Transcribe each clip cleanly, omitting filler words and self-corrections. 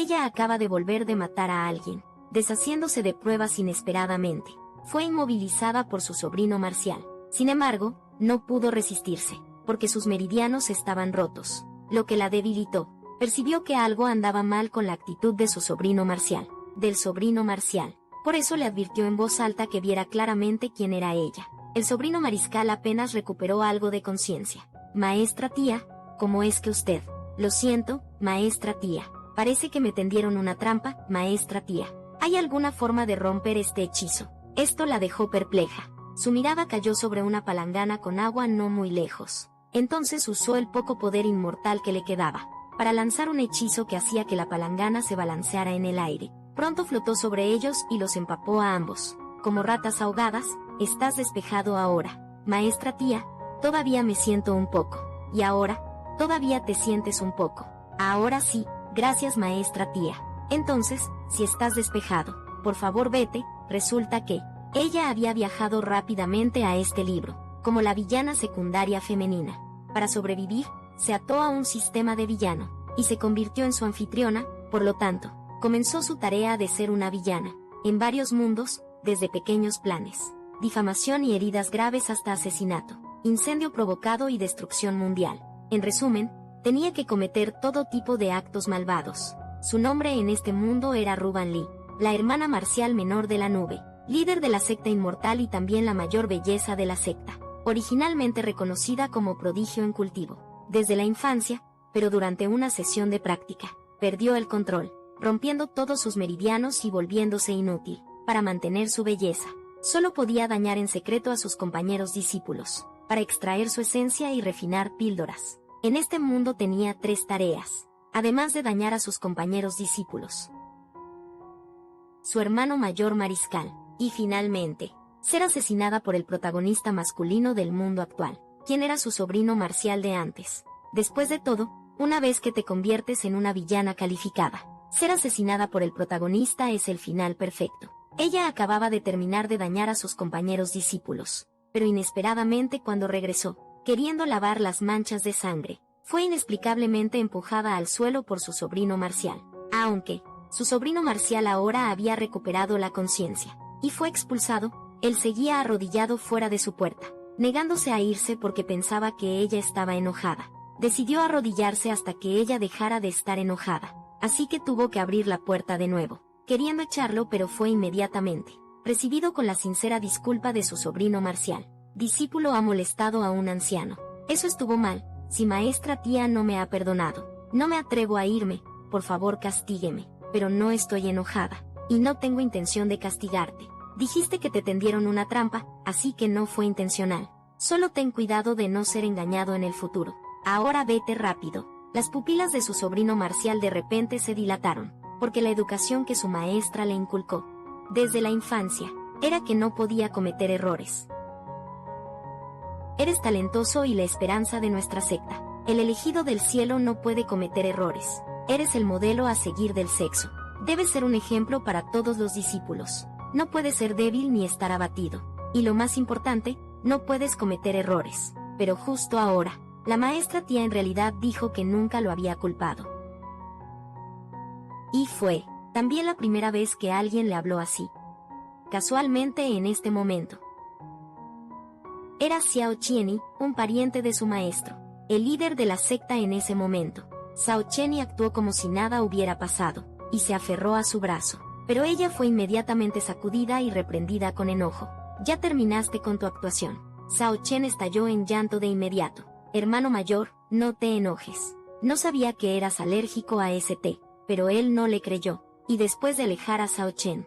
Ella acaba de volver de matar a alguien, deshaciéndose de pruebas inesperadamente. Fue inmovilizada por su sobrino Marcial. Sin embargo, no pudo resistirse, porque sus meridianos estaban rotos, lo que la debilitó. Percibió que algo andaba mal con la actitud de su sobrino Marcial, del sobrino Marcial. Por eso le advirtió en voz alta que viera claramente quién era ella. El sobrino mariscal apenas recuperó algo de conciencia. Maestra tía, ¿cómo es que usted? Lo siento, maestra tía. Parece que me tendieron una trampa, maestra tía. ¿Hay alguna forma de romper este hechizo? Esto la dejó perpleja. Su mirada cayó sobre una palangana con agua no muy lejos. Entonces usó el poco poder inmortal que le quedaba, para lanzar un hechizo que hacía que la palangana se balanceara en el aire. Pronto flotó sobre ellos y los empapó a ambos. Como ratas ahogadas, estás despejado ahora. Maestra tía, todavía me siento un poco. Y ahora, todavía te sientes un poco. Ahora sí, gracias maestra tía. Entonces, si estás despejado, por favor vete. Resulta que ella había viajado rápidamente a este libro, como la villana secundaria femenina. Para sobrevivir, se ató a un sistema de villano, y se convirtió en su anfitriona. Por lo tanto, comenzó su tarea de ser una villana, en varios mundos, desde pequeños planes, difamación y heridas graves hasta asesinato, incendio provocado y destrucción mundial. En resumen, tenía que cometer todo tipo de actos malvados. Su nombre en este mundo era Ruban Lee, la hermana marcial menor de la nube, líder de la secta inmortal y también la mayor belleza de la secta, originalmente reconocida como prodigio en cultivo, desde la infancia, pero durante una sesión de práctica, perdió el control, rompiendo todos sus meridianos y volviéndose inútil. Para mantener su belleza, solo podía dañar en secreto a sus compañeros discípulos, para extraer su esencia y refinar píldoras. En este mundo tenía 3 tareas, además de dañar a sus compañeros discípulos. Su hermano mayor mariscal, y finalmente, ser asesinada por el protagonista masculino del mundo actual, quien era su sobrino Marcial de antes. Después de todo, una vez que te conviertes en una villana calificada, ser asesinada por el protagonista es el final perfecto. Ella acababa de terminar de dañar a sus compañeros discípulos, pero inesperadamente cuando regresó, queriendo lavar las manchas de sangre, fue inexplicablemente empujada al suelo por su sobrino Marcial. Aunque su sobrino Marcial ahora había recuperado la conciencia y fue expulsado, él seguía arrodillado fuera de su puerta, negándose a irse porque pensaba que ella estaba enojada. Decidió arrodillarse hasta que ella dejara de estar enojada, así que tuvo que abrir la puerta de nuevo, queriendo echarlo, pero fue inmediatamente recibido con la sincera disculpa de su sobrino Marcial. Discípulo ha molestado a un anciano. Eso estuvo mal. Si maestra tía no me ha perdonado, no me atrevo a irme. Por favor castígueme. Pero no estoy enojada, y no tengo intención de castigarte. Dijiste que te tendieron una trampa, así que no fue intencional. Solo ten cuidado de no ser engañado en el futuro. Ahora vete rápido. Las pupilas de su sobrino Marcial de repente se dilataron, porque la educación que su maestra le inculcó desde la infancia era que no podía cometer errores. Eres talentoso y la esperanza de nuestra secta. El elegido del cielo no puede cometer errores. Eres el modelo a seguir del sexo. Debes ser un ejemplo para todos los discípulos. No puedes ser débil ni estar abatido. Y lo más importante, no puedes cometer errores. Pero justo ahora, la maestra tía en realidad dijo que nunca lo había culpado. Y fue también la primera vez que alguien le habló así. Casualmente en este momento. Era Xiao Qianni, un pariente de su maestro, el líder de la secta en ese momento. Xiao Qianni actuó como si nada hubiera pasado, y se aferró a su brazo. Pero ella fue inmediatamente sacudida y reprendida con enojo. Ya terminaste con tu actuación. Xiao Qian estalló en llanto de inmediato. Hermano mayor, no te enojes. No sabía que eras alérgico a ese té, pero él no le creyó, y después de alejar a Xiao Qian.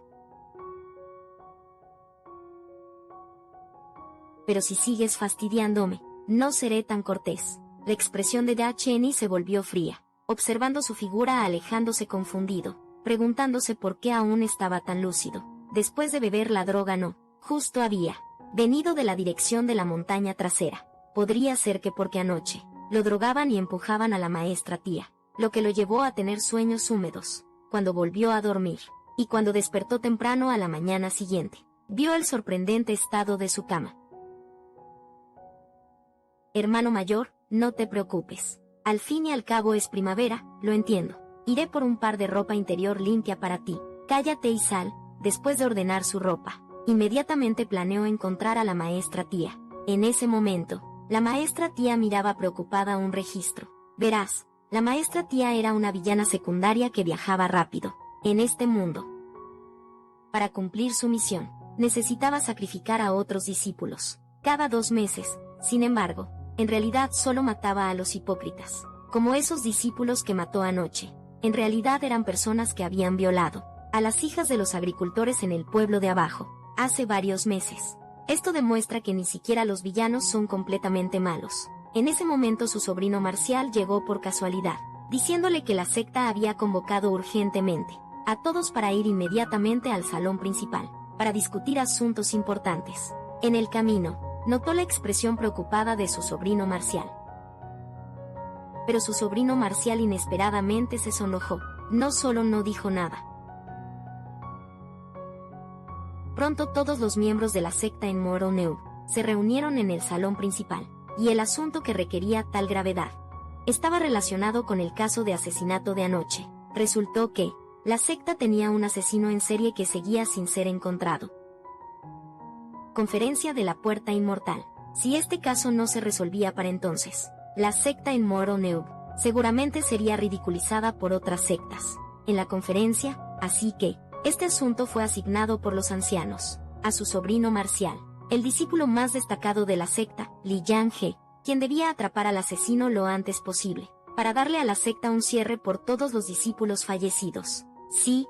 Pero si sigues fastidiándome, no seré tan cortés. La expresión de Da Qianni se volvió fría, observando su figura alejándose confundido, preguntándose por qué aún estaba tan lúcido. Después de beber la droga justo había venido de la dirección de la montaña trasera. Podría ser que porque anoche lo drogaban y empujaban a la maestra tía, lo que lo llevó a tener sueños húmedos. Cuando volvió a dormir, y cuando despertó temprano a la mañana siguiente, vio el sorprendente estado de su cama. Hermano mayor, no te preocupes. Al fin y al cabo es primavera, lo entiendo. Iré por un par de ropa interior limpia para ti. Cállate y sal. Después de ordenar su ropa, inmediatamente planeó encontrar a la maestra tía. En ese momento, la maestra tía miraba preocupada un registro. Verás, la maestra tía era una villana secundaria que viajaba rápido en este mundo. Para cumplir su misión, necesitaba sacrificar a otros discípulos cada 2 meses. Sin embargo, en realidad solo mataba a los hipócritas, como esos discípulos que mató anoche. En realidad eran personas que habían violado a las hijas de los agricultores en el pueblo de abajo, hace varios meses. Esto demuestra que ni siquiera los villanos son completamente malos. En ese momento su sobrino Marcial llegó por casualidad, diciéndole que la secta había convocado urgentemente a todos para ir inmediatamente al salón principal, para discutir asuntos importantes. En el camino, notó la expresión preocupada de su sobrino Marcial. Pero su sobrino Marcial inesperadamente se sonrojó. No solo no dijo nada. Pronto todos los miembros de la secta en Moroneu se reunieron en el salón principal, y el asunto que requería tal gravedad estaba relacionado con el caso de asesinato de anoche. Resultó que la secta tenía un asesino en serie que seguía sin ser encontrado. Conferencia de la Puerta Inmortal. Si este caso no se resolvía para entonces, la secta en Moroneu seguramente sería ridiculizada por otras sectas en la conferencia, así que este asunto fue asignado por los ancianos a su sobrino Marcial, el discípulo más destacado de la secta, Li Yang-he, quien debía atrapar al asesino lo antes posible, para darle a la secta un cierre por todos los discípulos fallecidos. Sí,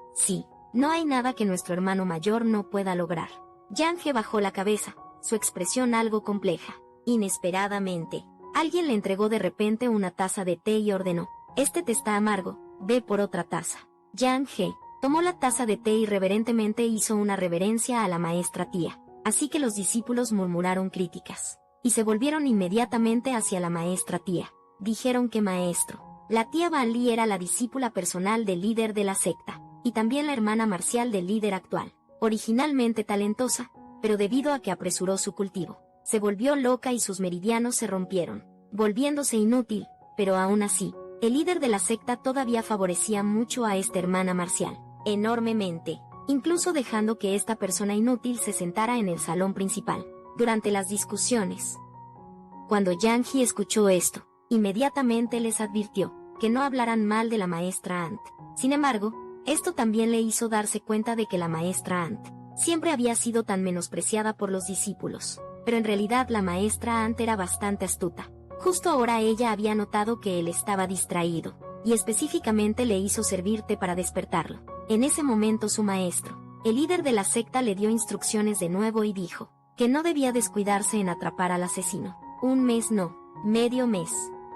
no hay nada que nuestro hermano mayor no pueda lograr. Yang-he bajó la cabeza, su expresión algo compleja. Inesperadamente, alguien le entregó de repente una taza de té y ordenó: este té está amargo, ve por otra taza. Yang-he tomó la taza de té y reverentemente hizo una reverencia a la maestra tía, así que los discípulos murmuraron críticas, y se volvieron inmediatamente hacia la maestra tía. Dijeron que maestro, la tía Ban Li era la discípula personal del líder de la secta, y también la hermana Marcial del líder actual, originalmente talentosa, pero debido a que apresuró su cultivo, se volvió loca y sus meridianos se rompieron, volviéndose inútil, pero aún así, el líder de la secta todavía favorecía mucho a esta hermana Marcial, enormemente, incluso dejando que esta persona inútil se sentara en el salón principal, durante las discusiones. Cuando Yang He escuchó esto, inmediatamente les advirtió que no hablaran mal de la maestra Ant. Sin embargo, esto también le hizo darse cuenta de que la maestra Ant siempre había sido tan menospreciada por los discípulos, pero en realidad la maestra Ant era bastante astuta. Justo ahora ella había notado que él estaba distraído, y específicamente le hizo servir té para despertarlo. En ese momento su maestro, el líder de la secta, le dio instrucciones de nuevo y dijo que no debía descuidarse en atrapar al asesino. 1 mes no, medio mes.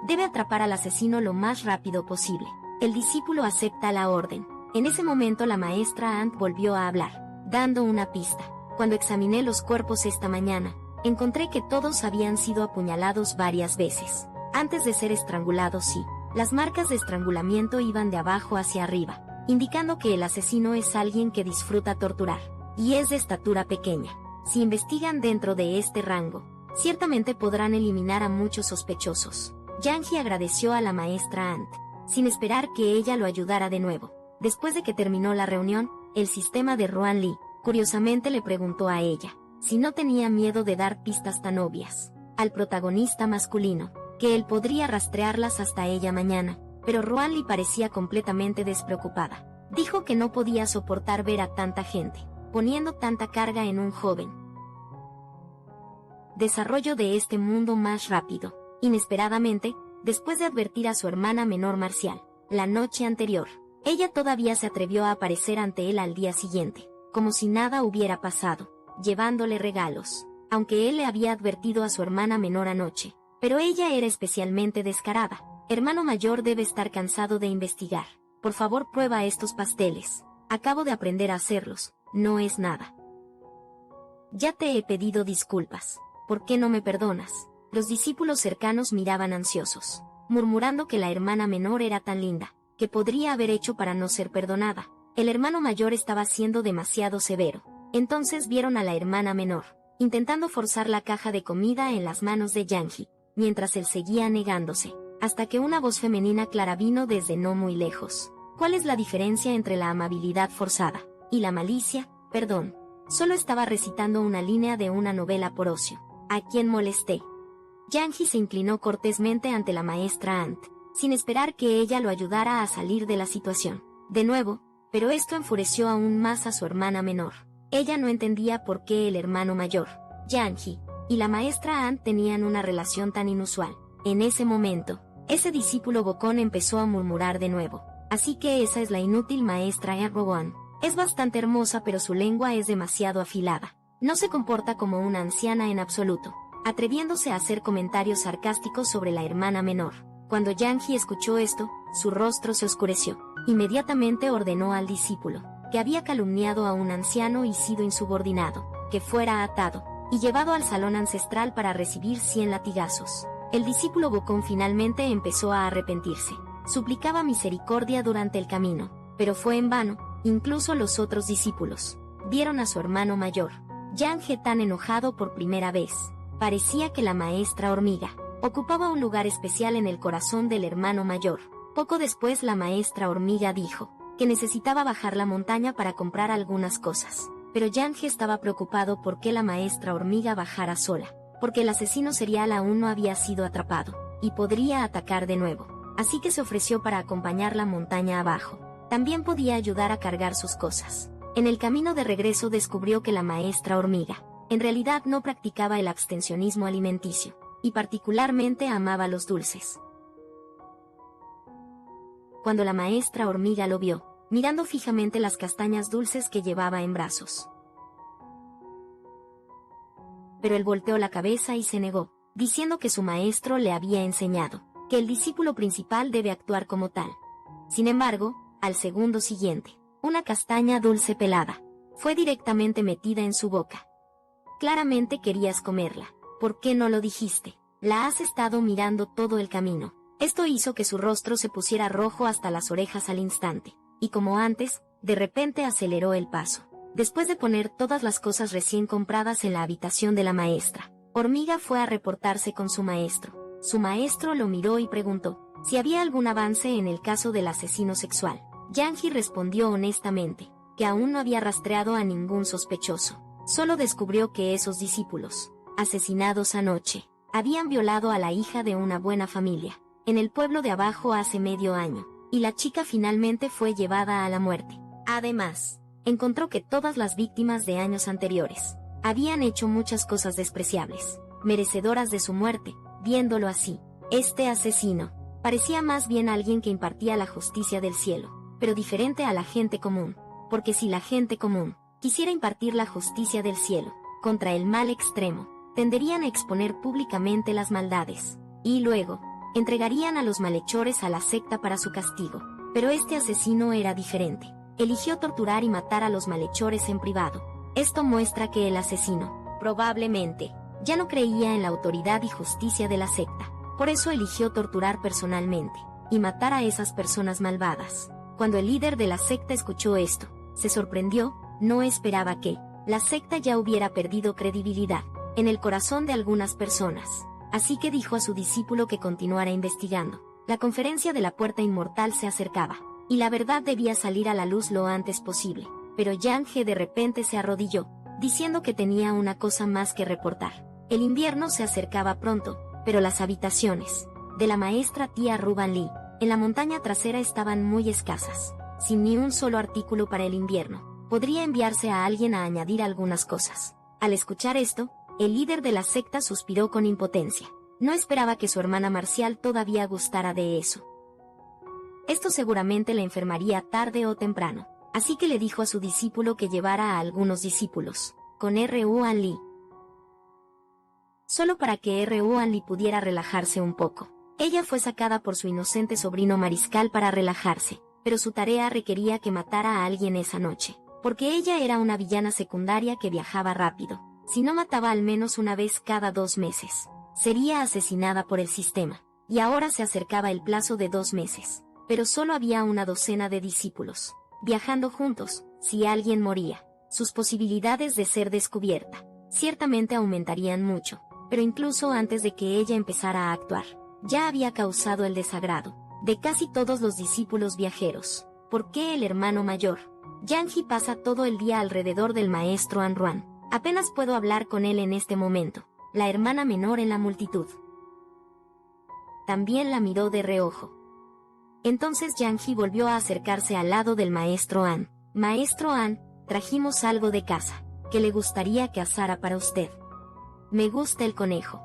Debe atrapar al asesino lo más rápido posible. El discípulo acepta la orden. En ese momento la maestra Ant volvió a hablar, dando una pista. Cuando examiné los cuerpos esta mañana, encontré que todos habían sido apuñalados varias veces, antes de ser estrangulados, y las marcas de estrangulamiento iban de abajo hacia arriba, indicando que el asesino es alguien que disfruta torturar, y es de estatura pequeña. Si investigan dentro de este rango, ciertamente podrán eliminar a muchos sospechosos. Yang He agradeció a la maestra Ant, sin esperar que ella lo ayudara de nuevo. Después de que terminó la reunión, el sistema de Ruan Li, curiosamente, le preguntó a ella si no tenía miedo de dar pistas tan obvias al protagonista masculino, que él podría rastrearlas hasta ella mañana, pero Ruan Li parecía completamente despreocupada. Dijo que no podía soportar ver a tanta gente poniendo tanta carga en un joven. Desarrollo de este mundo más rápido. Inesperadamente, después de advertir a su hermana menor Marcial la noche anterior, ella todavía se atrevió a aparecer ante él al día siguiente, como si nada hubiera pasado, llevándole regalos, aunque él le había advertido a su hermana menor anoche. Pero ella era especialmente descarada. Hermano mayor debe estar cansado de investigar. Por favor, prueba estos pasteles. Acabo de aprender a hacerlos, no es nada. Ya te he pedido disculpas. ¿Por qué no me perdonas? Los discípulos cercanos miraban ansiosos, murmurando que la hermana menor era tan linda, que podría haber hecho para no ser perdonada. El hermano mayor estaba siendo demasiado severo. Entonces vieron a la hermana menor intentando forzar la caja de comida en las manos de Yang He, mientras él seguía negándose, hasta que una voz femenina clara vino desde no muy lejos. ¿Cuál es la diferencia entre la amabilidad forzada y la malicia? Perdón. Solo estaba recitando una línea de una novela por ocio. ¿A quién molesté? Yang He se inclinó cortésmente ante la maestra Ant, sin esperar que ella lo ayudara a salir de la situación. De nuevo, pero esto enfureció aún más a su hermana menor. Ella no entendía por qué el hermano mayor, Yang He, y la maestra Ant tenían una relación tan inusual. En ese momento, ese discípulo bocón empezó a murmurar de nuevo. Así que esa es la inútil maestra Errowan. Es bastante hermosa, pero su lengua es demasiado afilada. No se comporta como una anciana en absoluto, atreviéndose a hacer comentarios sarcásticos sobre la hermana menor. Cuando Yang He escuchó esto, su rostro se oscureció. Inmediatamente ordenó al discípulo, que había calumniado a un anciano y sido insubordinado, que fuera atado y llevado al salón ancestral para recibir 100 latigazos. El discípulo bocón finalmente empezó a arrepentirse. Suplicaba misericordia durante el camino, pero fue en vano. Incluso los otros discípulos vieron a su hermano mayor, Yang He, tan enojado por primera vez. Parecía que la maestra hormiga ocupaba un lugar especial en el corazón del hermano mayor. Poco después la maestra hormiga dijo que necesitaba bajar la montaña para comprar algunas cosas, pero Yang He estaba preocupado por qué la maestra hormiga bajara sola, porque el asesino serial aún no había sido atrapado y podría atacar de nuevo. Así que se ofreció para acompañar la montaña abajo. También podía ayudar a cargar sus cosas. En el camino de regreso descubrió que la maestra hormiga en realidad no practicaba el abstencionismo alimenticio, y particularmente amaba los dulces. Cuando la maestra hormiga lo vio, mirando fijamente las castañas dulces que llevaba en brazos. Pero él volteó la cabeza y se negó, diciendo que su maestro le había enseñado que el discípulo principal debe actuar como tal. Sin embargo, al segundo siguiente, una castaña dulce pelada fue directamente metida en su boca. Claramente querías comerla. ¿Por qué no lo dijiste? La has estado mirando todo el camino. Esto hizo que su rostro se pusiera rojo hasta las orejas al instante, y como antes, de repente aceleró el paso. Después de poner todas las cosas recién compradas en la habitación de la maestra, Hormiga fue a reportarse con su maestro. Su maestro lo miró y preguntó si había algún avance en el caso del asesino sexual. Yang He respondió honestamente que aún no había rastreado a ningún sospechoso. Solo descubrió que esos discípulos, asesinados anoche, habían violado a la hija de una buena familia en el pueblo de abajo hace medio año, y la chica finalmente fue llevada a la muerte. Además, encontró que todas las víctimas de años anteriores habían hecho muchas cosas despreciables, merecedoras de su muerte. Viéndolo así, este asesino parecía más bien alguien que impartía la justicia del cielo, pero diferente a la gente común, porque si la gente común quisiera impartir la justicia del cielo contra el mal extremo, tenderían a exponer públicamente las maldades, y luego entregarían a los malhechores a la secta para su castigo. Pero este asesino era diferente. Eligió torturar y matar a los malhechores en privado. Esto muestra que el asesino, probablemente, ya no creía en la autoridad y justicia de la secta. Por eso eligió torturar personalmente y matar a esas personas malvadas. Cuando el líder de la secta escuchó esto, se sorprendió. No esperaba que la secta ya hubiera perdido credibilidad en el corazón de algunas personas. Así que dijo a su discípulo que continuara investigando. La conferencia de la Puerta Inmortal se acercaba, y la verdad debía salir a la luz lo antes posible. Pero Yang He de repente se arrodilló, diciendo que tenía una cosa más que reportar. El invierno se acercaba pronto, pero las habitaciones de la maestra tía Ruban Lee en la montaña trasera estaban muy escasas, sin ni un solo artículo para el invierno. Podría enviarse a alguien a añadir algunas cosas. Al escuchar esto, el líder de la secta suspiró con impotencia. No esperaba que su hermana marcial todavía gustara de eso. Esto seguramente le enfermaría tarde o temprano, así que le dijo a su discípulo que llevara a algunos discípulos con Ruan Lee, solo para que Ruan Lee pudiera relajarse un poco. Ella fue sacada por su inocente sobrino mariscal para relajarse, pero su tarea requería que matara a alguien esa noche, porque ella era una villana secundaria que viajaba rápido. Si no mataba al menos una vez cada 2 meses, sería asesinada por el sistema, y ahora se acercaba el plazo de 2 meses, pero solo había una docena de discípulos viajando juntos. Si alguien moría, sus posibilidades de ser descubierta ciertamente aumentarían mucho. Pero incluso antes de que ella empezara a actuar, ya había causado el desagrado de casi todos los discípulos viajeros. ¿Por qué el hermano mayor? Yang He pasa todo el día alrededor del maestro Anruan. Apenas puedo hablar con él en este momento. La hermana menor en la multitud también la miró de reojo. Entonces Yang He volvió a acercarse al lado del maestro An. Maestro An, trajimos algo de casa, que le gustaría que asara para usted. Me gusta el conejo.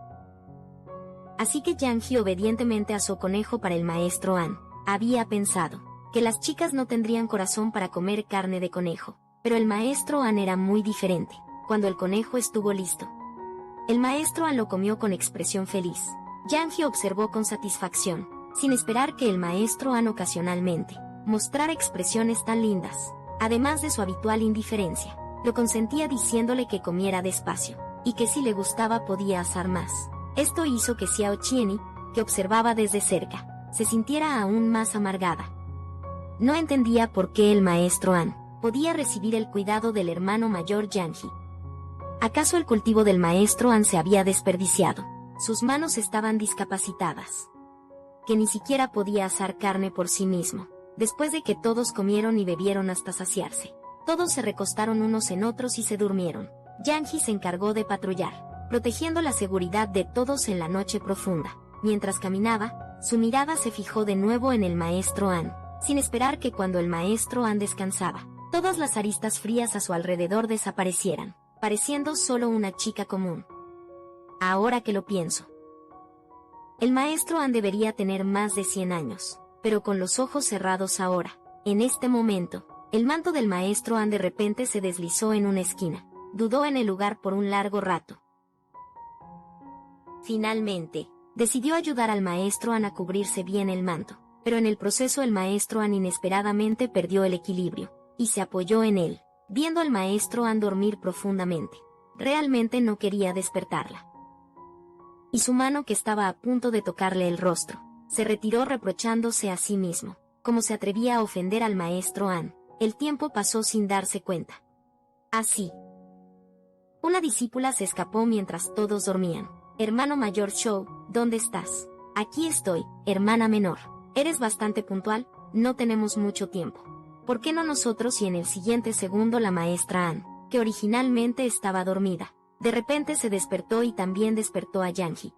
Así que Yang He obedientemente asó conejo para el maestro An. Había pensado que las chicas no tendrían corazón para comer carne de conejo, pero el maestro An era muy diferente. Cuando el conejo estuvo listo, el maestro An lo comió con expresión feliz. Yang He observó con satisfacción, sin esperar que el maestro An ocasionalmente mostrara expresiones tan lindas. Además de su habitual indiferencia, lo consentía diciéndole que comiera despacio, y que si le gustaba podía asar más. Esto hizo que Xiao Qianni, que observaba desde cerca, se sintiera aún más amargada. No entendía por qué el maestro An podía recibir el cuidado del hermano mayor Yang He. ¿Acaso el cultivo del maestro An se había desperdiciado? Sus manos estaban discapacitadas, que ni siquiera podía asar carne por sí mismo. Después de que todos comieron y bebieron hasta saciarse, todos se recostaron unos en otros y se durmieron. Yang He se encargó de patrullar, protegiendo la seguridad de todos en la noche profunda. Mientras caminaba, su mirada se fijó de nuevo en el maestro An, sin esperar que cuando el maestro An descansaba, todas las aristas frías a su alrededor desaparecieran, pareciendo solo una chica común. Ahora que lo pienso, el maestro An debería tener más de 100 años, pero con los ojos cerrados ahora. En este momento, el manto del maestro An de repente se deslizó en una esquina. Dudó en el lugar por un largo rato. Finalmente, decidió ayudar al maestro An a cubrirse bien el manto, pero en el proceso el maestro An inesperadamente perdió el equilibrio, y se apoyó en él, viendo al maestro An dormir profundamente. Realmente no quería despertarla. Y su mano, que estaba a punto de tocarle el rostro, se retiró reprochándose a sí mismo. ¿Cómo se atrevía a ofender al maestro An? El tiempo pasó sin darse cuenta. Así, una discípula se escapó mientras todos dormían. Hermano mayor Shou, ¿dónde estás? Aquí estoy, hermana menor. Eres bastante puntual, no tenemos mucho tiempo. ¿Por qué no nosotros? Y en el siguiente segundo la maestra An, que originalmente estaba dormida, de repente se despertó y también despertó a Yang He,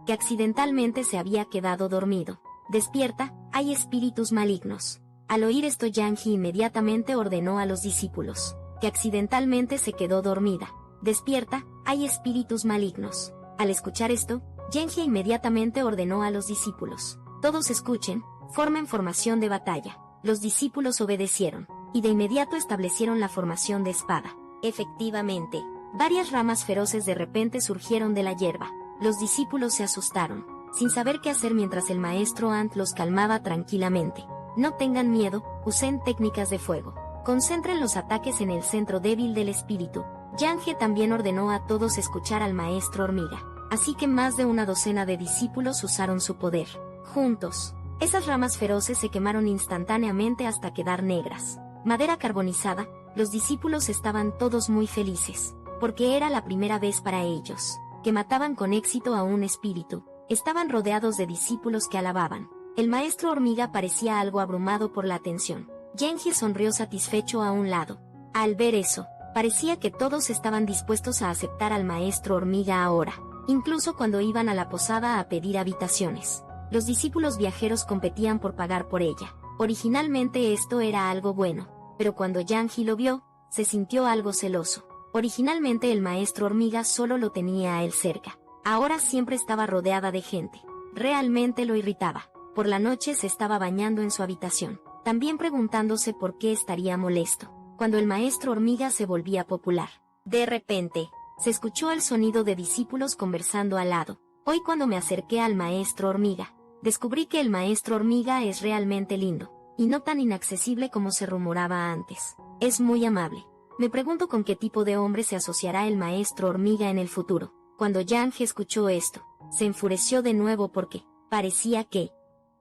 que accidentalmente se había quedado dormido. Despierta, hay espíritus malignos. Al oír esto Yang He inmediatamente ordenó a los discípulos, que accidentalmente se quedó dormida. Despierta, hay espíritus malignos. Al escuchar esto, Yang He inmediatamente ordenó a los discípulos, todos escuchen, formen formación de batalla. Los discípulos obedecieron, y de inmediato establecieron la formación de espada. Efectivamente, varias ramas feroces de repente surgieron de la hierba. Los discípulos se asustaron, sin saber qué hacer mientras el maestro Ant los calmaba tranquilamente. No tengan miedo, usen técnicas de fuego. Concentren los ataques en el centro débil del espíritu. Yang He también ordenó a todos escuchar al maestro hormiga, así que más de una docena de discípulos usaron su poder. Juntos, esas ramas feroces se quemaron instantáneamente hasta quedar negras. Madera carbonizada, los discípulos estaban todos muy felices, porque era la primera vez para ellos, que mataban con éxito a un espíritu. Estaban rodeados de discípulos que alababan. El maestro hormiga parecía algo abrumado por la atención. Yang He sonrió satisfecho a un lado. Al ver eso, parecía que todos estaban dispuestos a aceptar al maestro hormiga ahora, incluso cuando iban a la posada a pedir habitaciones. Los discípulos viajeros competían por pagar por ella. Originalmente esto era algo bueno, pero cuando Yang He lo vio, se sintió algo celoso. Originalmente el maestro hormiga solo lo tenía a él cerca. Ahora siempre estaba rodeada de gente. Realmente lo irritaba. Por la noche se estaba bañando en su habitación, también preguntándose por qué estaría molesto, cuando el maestro hormiga se volvía popular. De repente, se escuchó el sonido de discípulos conversando al lado. Hoy cuando me acerqué al maestro hormiga, descubrí que el maestro hormiga es realmente lindo, y no tan inaccesible como se rumoraba antes. Es muy amable. Me pregunto con qué tipo de hombre se asociará el maestro hormiga en el futuro. Cuando Yang He escuchó esto, se enfureció de nuevo porque parecía que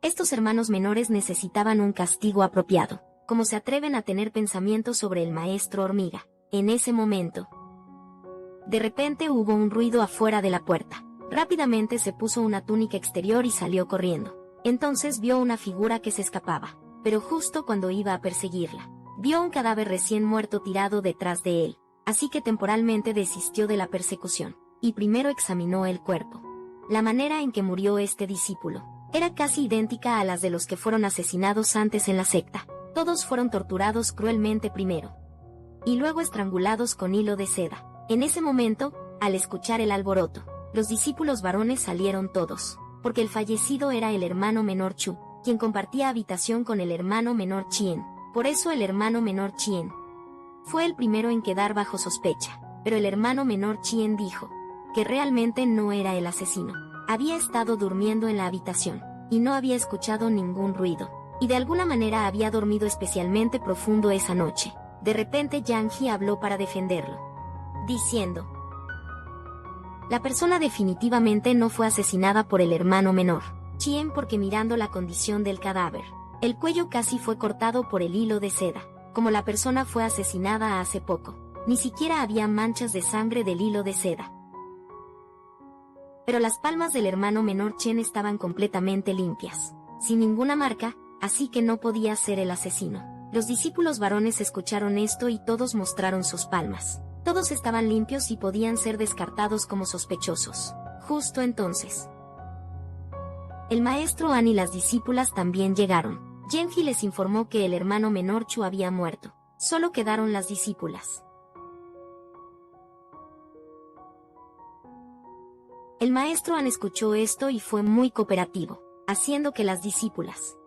estos hermanos menores necesitaban un castigo apropiado. ¿Cómo se atreven a tener pensamientos sobre el maestro hormiga? En ese momento, de repente hubo un ruido afuera de la puerta. Rápidamente se puso una túnica exterior y salió corriendo. Entonces vio una figura que se escapaba. pero justo cuando iba a perseguirla, vio un cadáver recién muerto tirado detrás de él, así que temporalmente desistió de la persecución, y primero examinó el cuerpo. La manera en que murió este discípulo era casi idéntica a las de los que fueron asesinados antes en la secta. Todos fueron torturados cruelmente primero, y luego estrangulados con hilo de seda. En ese momento, al escuchar el alboroto, los discípulos varones salieron todos, porque el fallecido era el hermano menor Chu, quien compartía habitación con el hermano menor Chien. Por eso el hermano menor Chien fue el primero en quedar bajo sospecha, pero el hermano menor Chien dijo que realmente no era el asesino. Había estado durmiendo en la habitación, y no había escuchado ningún ruido, y de alguna manera había dormido especialmente profundo esa noche. De repente Yang He habló para defenderlo, diciendo: la persona definitivamente no fue asesinada por el hermano menor Chien, porque mirando la condición del cadáver, el cuello casi fue cortado por el hilo de seda. Como la persona fue asesinada hace poco, ni siquiera había manchas de sangre del hilo de seda. Pero las palmas del hermano menor Chen estaban completamente limpias, sin ninguna marca, así que no podía ser el asesino. Los discípulos varones escucharon esto y todos mostraron sus palmas. Todos estaban limpios y podían ser descartados como sospechosos. Justo entonces, el maestro An y las discípulas también llegaron. Genji les informó que el hermano menor Chu había muerto. Solo quedaron las discípulas. El maestro An escuchó esto y fue muy cooperativo, haciendo que las discípulas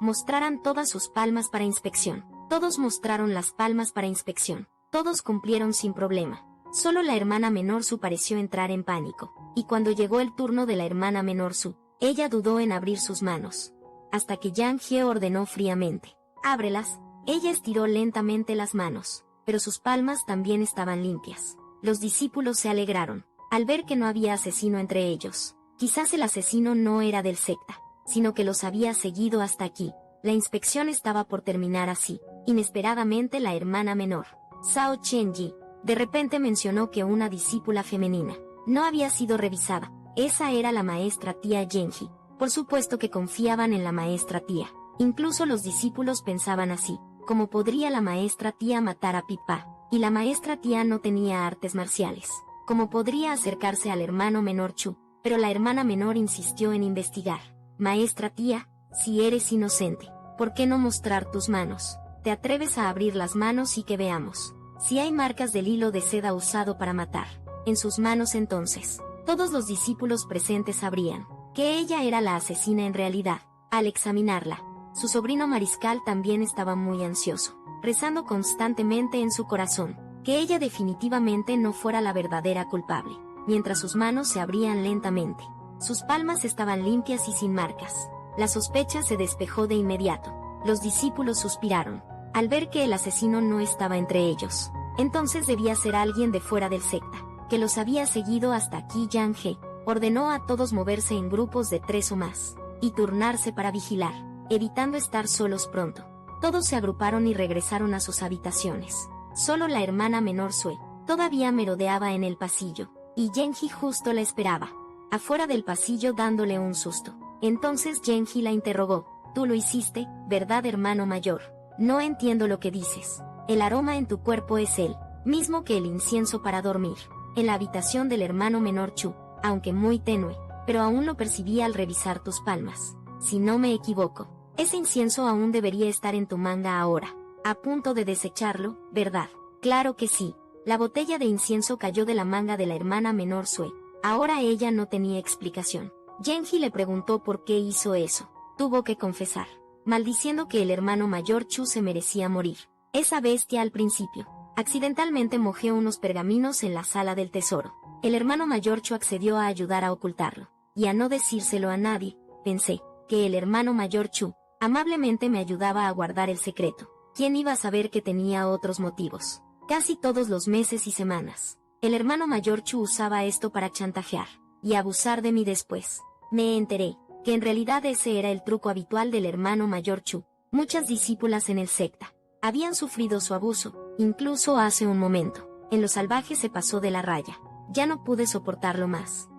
mostraran todas sus palmas para inspección. Todos mostraron las palmas para inspección. Todos cumplieron sin problema. Solo la hermana menor Su pareció entrar en pánico, y cuando llegó el turno de la hermana menor Su, ella dudó en abrir sus manos, hasta que Yang He ordenó fríamente: ábrelas. Ella estiró lentamente las manos, pero sus palmas también estaban limpias. Los discípulos se alegraron al ver que no había asesino entre ellos. Quizás el asesino no era del secta, sino que los había seguido hasta aquí. La inspección estaba por terminar así. Inesperadamente la hermana menor, Sao Chenji, de repente mencionó que una discípula femenina no había sido revisada. Esa era la maestra tía Genji. Por supuesto que confiaban en la maestra tía. Incluso los discípulos pensaban así: ¿cómo podría la maestra tía matar a Pipa? Y la maestra tía no tenía artes marciales. ¿Cómo podría acercarse al hermano menor Chu? Pero la hermana menor insistió en investigar. Maestra tía, si eres inocente, ¿por qué no mostrar tus manos? ¿Te atreves a abrir las manos y que veamos si hay marcas del hilo de seda usado para matar en sus manos? Entonces, todos los discípulos presentes sabrían que ella era la asesina en realidad. Al examinarla, su sobrino Mariscal también estaba muy ansioso, rezando constantemente en su corazón que ella definitivamente no fuera la verdadera culpable. Mientras sus manos se abrían lentamente, sus palmas estaban limpias y sin marcas. La sospecha se despejó de inmediato. Los discípulos suspiraron al ver que el asesino no estaba entre ellos. Entonces debía ser alguien de fuera del secta, que los había seguido hasta aquí. Yang He ordenó a todos moverse en grupos de 3 o más, y turnarse para vigilar, evitando estar solos pronto. Todos se agruparon y regresaron a sus habitaciones. Solo la hermana menor Sue todavía merodeaba en el pasillo, y Genji justo la esperaba afuera del pasillo dándole un susto. Entonces Genji la interrogó: tú lo hiciste, ¿verdad, hermano mayor? No entiendo lo que dices. El aroma en tu cuerpo es el mismo que el incienso para dormir en la habitación del hermano menor Chu, aunque muy tenue, pero aún lo percibí al revisar tus palmas. Si no me equivoco, ese incienso aún debería estar en tu manga ahora, a punto de desecharlo, ¿verdad? Claro que sí. La botella de incienso cayó de la manga de la hermana menor Sue. Ahora ella no tenía explicación. Genji le preguntó por qué hizo eso. Tuvo que confesar, maldiciendo que el hermano mayor Chu se merecía morir. Esa bestia al principio accidentalmente mojó unos pergaminos en la sala del tesoro. El hermano mayor Chu accedió a ayudar a ocultarlo, y a no decírselo a nadie. Pensé que el hermano mayor Chu amablemente me ayudaba a guardar el secreto. ¿Quién iba a saber que tenía otros motivos? Casi todos los meses y semanas, el hermano mayor Chu usaba esto para chantajear y abusar de mí. Después me enteré que en realidad ese era el truco habitual del hermano mayor Chu. Muchas discípulas en el secta habían sufrido su abuso. Incluso hace un momento, en lo salvaje se pasó de la raya. Ya no pude soportarlo más.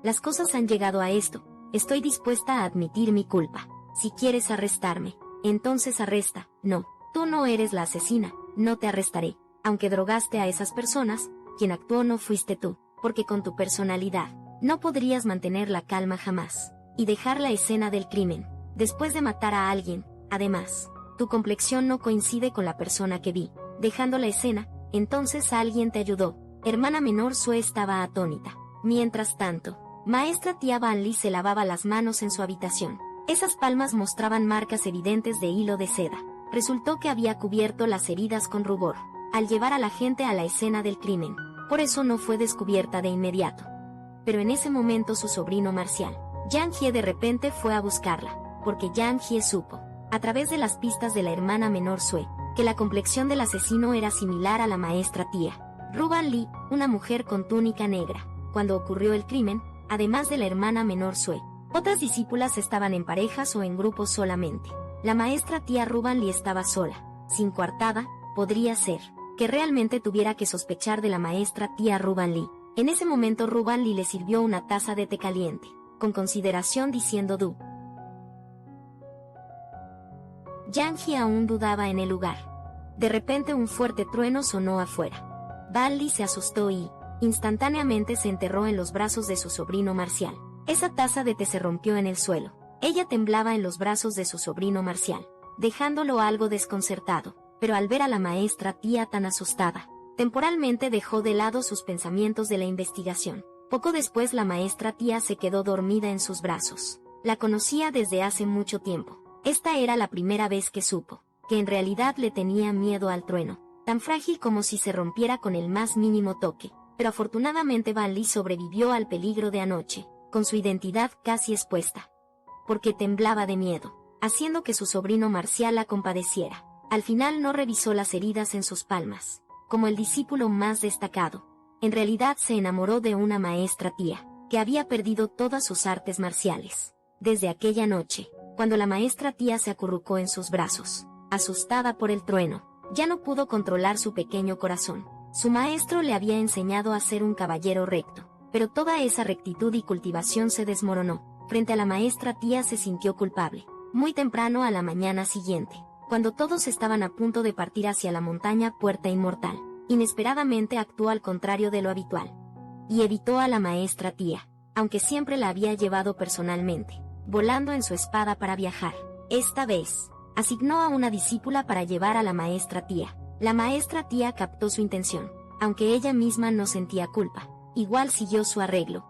Las cosas han llegado a esto. Estoy dispuesta a admitir mi culpa. si quieres arrestarme, entonces arresta. No, tú no eres la asesina, no te arrestaré. Aunque drogaste a esas personas, quien actuó no fuiste tú, porque con tu personalidad, no podrías mantener la calma jamás, y dejar la escena del crimen, después de matar a alguien. Además, tu complexión no coincide con la persona que vi. Dejando la escena, entonces alguien te ayudó. Hermana menor Sue estaba atónita. Mientras tanto, maestra tía Van Lee se lavaba las manos en su habitación. Esas palmas mostraban marcas evidentes de hilo de seda. Resultó que había cubierto las heridas con rubor, al llevar a la gente a la escena del crimen. Por eso no fue descubierta de inmediato. Pero en ese momento su sobrino Marcial, Yang Hye, de repente fue a buscarla, porque Yang Hye supo, a través de las pistas de la hermana menor Sue, que la complexión del asesino era similar a la maestra tía Ru Van Lee, una mujer con túnica negra. Cuando ocurrió el crimen, además de la hermana menor Sue, otras discípulas estaban en parejas o en grupos solamente. La maestra tía Ru Van Lee estaba sola, sin coartada. Podría ser que realmente tuviera que sospechar de la maestra tía Ru Van Lee. En ese momento Ru Van Lee le sirvió una taza de té caliente, con consideración, diciendo du. Yang Hye aún dudaba en el lugar. De repente un fuerte trueno sonó afuera. Van Lee se asustó y, instantáneamente, se enterró en los brazos de su sobrino Marcial. Esa taza de té se rompió en el suelo. Ella temblaba en los brazos de su sobrino Marcial, dejándolo algo desconcertado, pero al ver a la maestra tía tan asustada, temporalmente dejó de lado sus pensamientos de la investigación. Poco después la maestra tía se quedó dormida en sus brazos. La conocía desde hace mucho tiempo. Esta era la primera vez que supo que en realidad le tenía miedo al trueno, tan frágil como si se rompiera con el más mínimo toque. Pero afortunadamente Van Lee sobrevivió al peligro de anoche, con su identidad casi expuesta, porque temblaba de miedo, haciendo que su sobrino Marcial la compadeciera. Al final no revisó las heridas en sus palmas. Como el discípulo más destacado, en realidad se enamoró de una maestra tía, que había perdido todas sus artes marciales. Desde aquella noche, cuando la maestra tía se acurrucó en sus brazos, asustada por el trueno, ya no pudo controlar su pequeño corazón. Su maestro le había enseñado a ser un caballero recto, pero toda esa rectitud y cultivación se desmoronó. Frente a la maestra tía se sintió culpable. Muy temprano a la mañana siguiente, cuando todos estaban a punto de partir hacia la montaña Puerta Inmortal, inesperadamente actuó al contrario de lo habitual, y evitó a la maestra tía, aunque siempre la había llevado personalmente, volando en su espada para viajar. Esta vez, asignó a una discípula para llevar a la maestra tía. La maestra tía captó su intención, aunque ella misma no sentía culpa, igual siguió su arreglo.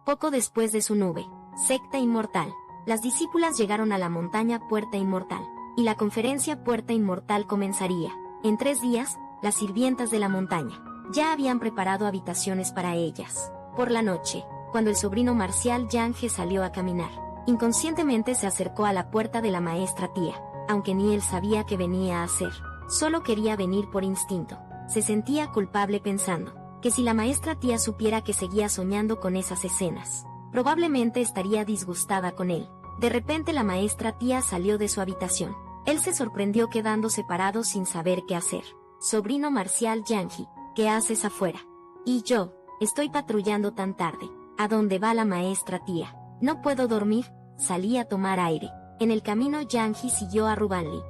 Poco después de su nube, secta inmortal, las discípulas llegaron a la montaña Puerta Inmortal, y la conferencia Puerta Inmortal comenzaría. En 3 días, las sirvientas de la montaña ya habían preparado habitaciones para ellas. Por la noche, cuando el sobrino Marcial Yang Hye salió a caminar, inconscientemente se acercó a la puerta de la maestra tía, aunque ni él sabía qué venía a hacer. Solo quería venir por instinto. Se sentía culpable pensando que si la maestra tía supiera que seguía soñando con esas escenas, probablemente estaría disgustada con él. De repente la maestra tía salió de su habitación. Él se sorprendió quedándose parado sin saber qué hacer. Sobrino Marcial Yang Hye, ¿qué haces afuera? Y yo, estoy patrullando tan tarde. ¿A dónde va la maestra tía? No puedo dormir. Salí a tomar aire. En el camino Yang Hye siguió a Ru Van Lee.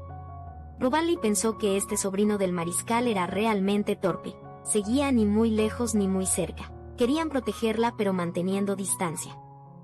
Ru Van Lee pensó que este sobrino del mariscal era realmente torpe. Seguía ni muy lejos ni muy cerca. Querían protegerla pero manteniendo distancia.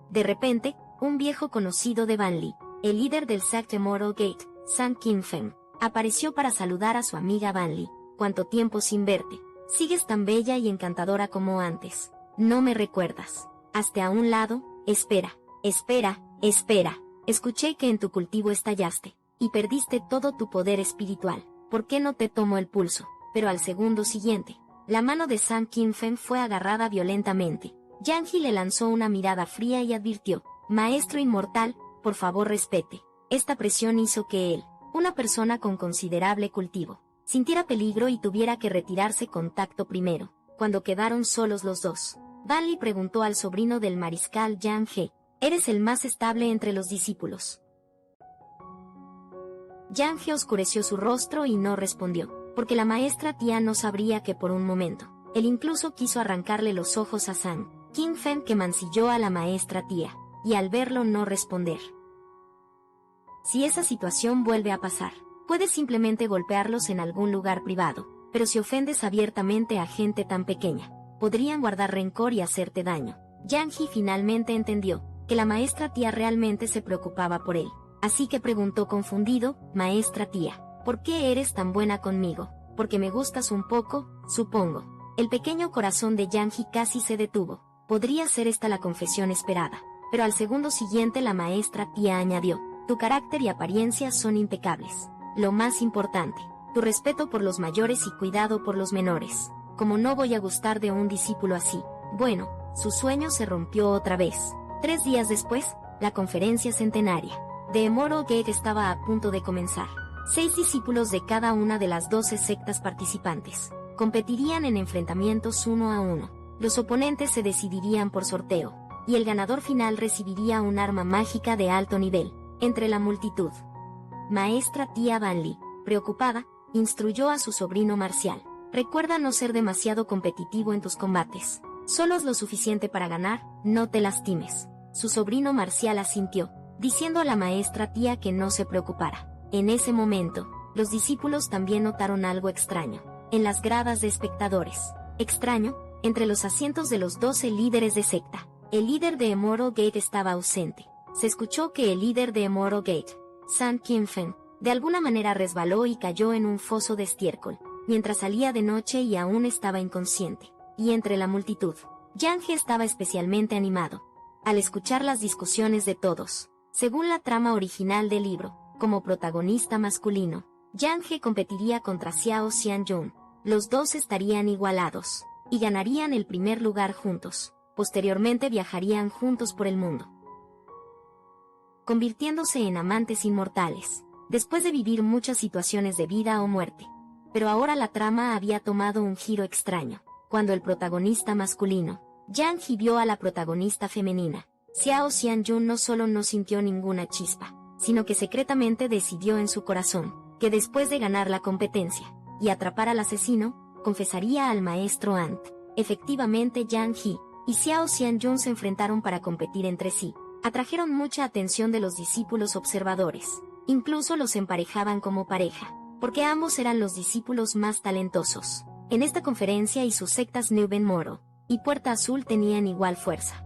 De repente, un viejo conocido de Van Lee, el líder del Secte Mortal Gate, Sang Kim Feng, apareció para saludar a su amiga Van Lee. ¿Cuánto tiempo sin verte? Sigues tan bella y encantadora como antes. No me recuerdas. Hazte a un lado. Espera, espera, espera. Escuché que en tu cultivo estallaste, y perdiste todo tu poder espiritual. ¿Por qué no te tomo el pulso? Pero al segundo siguiente, la mano de Sang Kim Feng fue agarrada violentamente. Yang Hye le lanzó una mirada fría y advirtió: Maestro inmortal, por favor respete. Esta presión hizo que él, una persona con considerable cultivo, sintiera peligro y tuviera que retirarse con tacto primero. Cuando quedaron solos los dos, Van Lee preguntó al sobrino del mariscal Yang Hye: ¿Eres el más estable entre los discípulos? Yang Hye oscureció su rostro y no respondió, porque la maestra tía no sabría que por un momento, él incluso quiso arrancarle los ojos a Sang Kim Feng, que mancilló a la maestra tía, y al verlo no responder, Si esa situación vuelve a pasar, puedes simplemente golpearlos en algún lugar privado, pero si ofendes abiertamente a gente tan pequeña, podrían guardar rencor y hacerte daño. Yang He finalmente entendió que la maestra tía realmente se preocupaba por él. Así que preguntó confundido: maestra tía, ¿por qué eres tan buena conmigo? Porque me gustas un poco, supongo. El pequeño corazón de Yang He casi se detuvo. Podría ser esta la confesión esperada. Pero al segundo siguiente la maestra tía añadió: tu carácter y apariencia son impecables. Lo más importante, tu respeto por los mayores y cuidado por los menores. Como no voy a gustar de un discípulo así. Bueno, su sueño se rompió otra vez. 3 días después, la conferencia centenaria de Emerald Gate estaba a punto de comenzar. 6 discípulos de cada una de las 12 sectas participantes competirían en enfrentamientos 1 a 1. Los oponentes se decidirían por sorteo, y el ganador final recibiría un arma mágica de alto nivel. Entre la multitud, maestra tía Vanli, preocupada, instruyó a su sobrino Marcial: recuerda no ser demasiado competitivo en tus combates. Solo es lo suficiente para ganar, no te lastimes. Su sobrino Marcial asintió, diciendo a la maestra tía que no se preocupara. En ese momento, los discípulos también notaron algo extraño en las gradas de espectadores. Extraño, entre los asientos de los 12 líderes de secta. El líder de Emerald Gate estaba ausente. Se escuchó que el líder de Emerald Gate, San Qinfen, de alguna manera resbaló y cayó en un foso de estiércol, mientras salía de noche y aún estaba inconsciente. Y entre la multitud, Yang He estaba especialmente animado al escuchar las discusiones de todos. Según la trama original del libro, como protagonista masculino, Yang He competiría contra Xiao Xianyun. Los dos estarían igualados y ganarían el primer lugar juntos. Posteriormente viajarían juntos por el mundo, convirtiéndose en amantes inmortales, después de vivir muchas situaciones de vida o muerte. Pero ahora la trama había tomado un giro extraño, cuando el protagonista masculino, Yang He, vio a la protagonista femenina, Xiao Xianyun. No solo no sintió ninguna chispa, sino que secretamente decidió en su corazón que después de ganar la competencia y atrapar al asesino, confesaría al maestro Ant. Efectivamente, Yang He y Xiao Xianyun se enfrentaron para competir entre sí. Atrajeron mucha atención de los discípulos observadores. Incluso los emparejaban como pareja, porque ambos eran los discípulos más talentosos. En esta conferencia y sus sectas Nuben Moro y Puerta Azul tenían igual fuerza,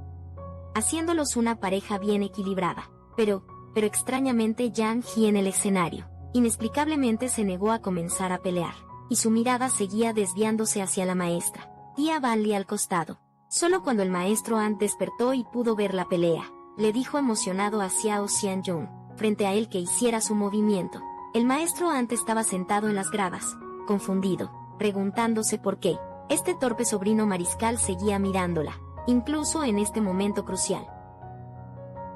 haciéndolos una pareja bien equilibrada. Pero extrañamente Yang He en el escenario, inexplicablemente se negó a comenzar a pelear, y su mirada seguía desviándose hacia la maestra tía Vanli al costado. Solo cuando el maestro Ant despertó y pudo ver la pelea, le dijo emocionado a Xiao Xianyun, frente a él, que hiciera su movimiento. El maestro Ant estaba sentado en las gradas, confundido, preguntándose por qué este torpe sobrino mariscal seguía mirándola, incluso en este momento crucial.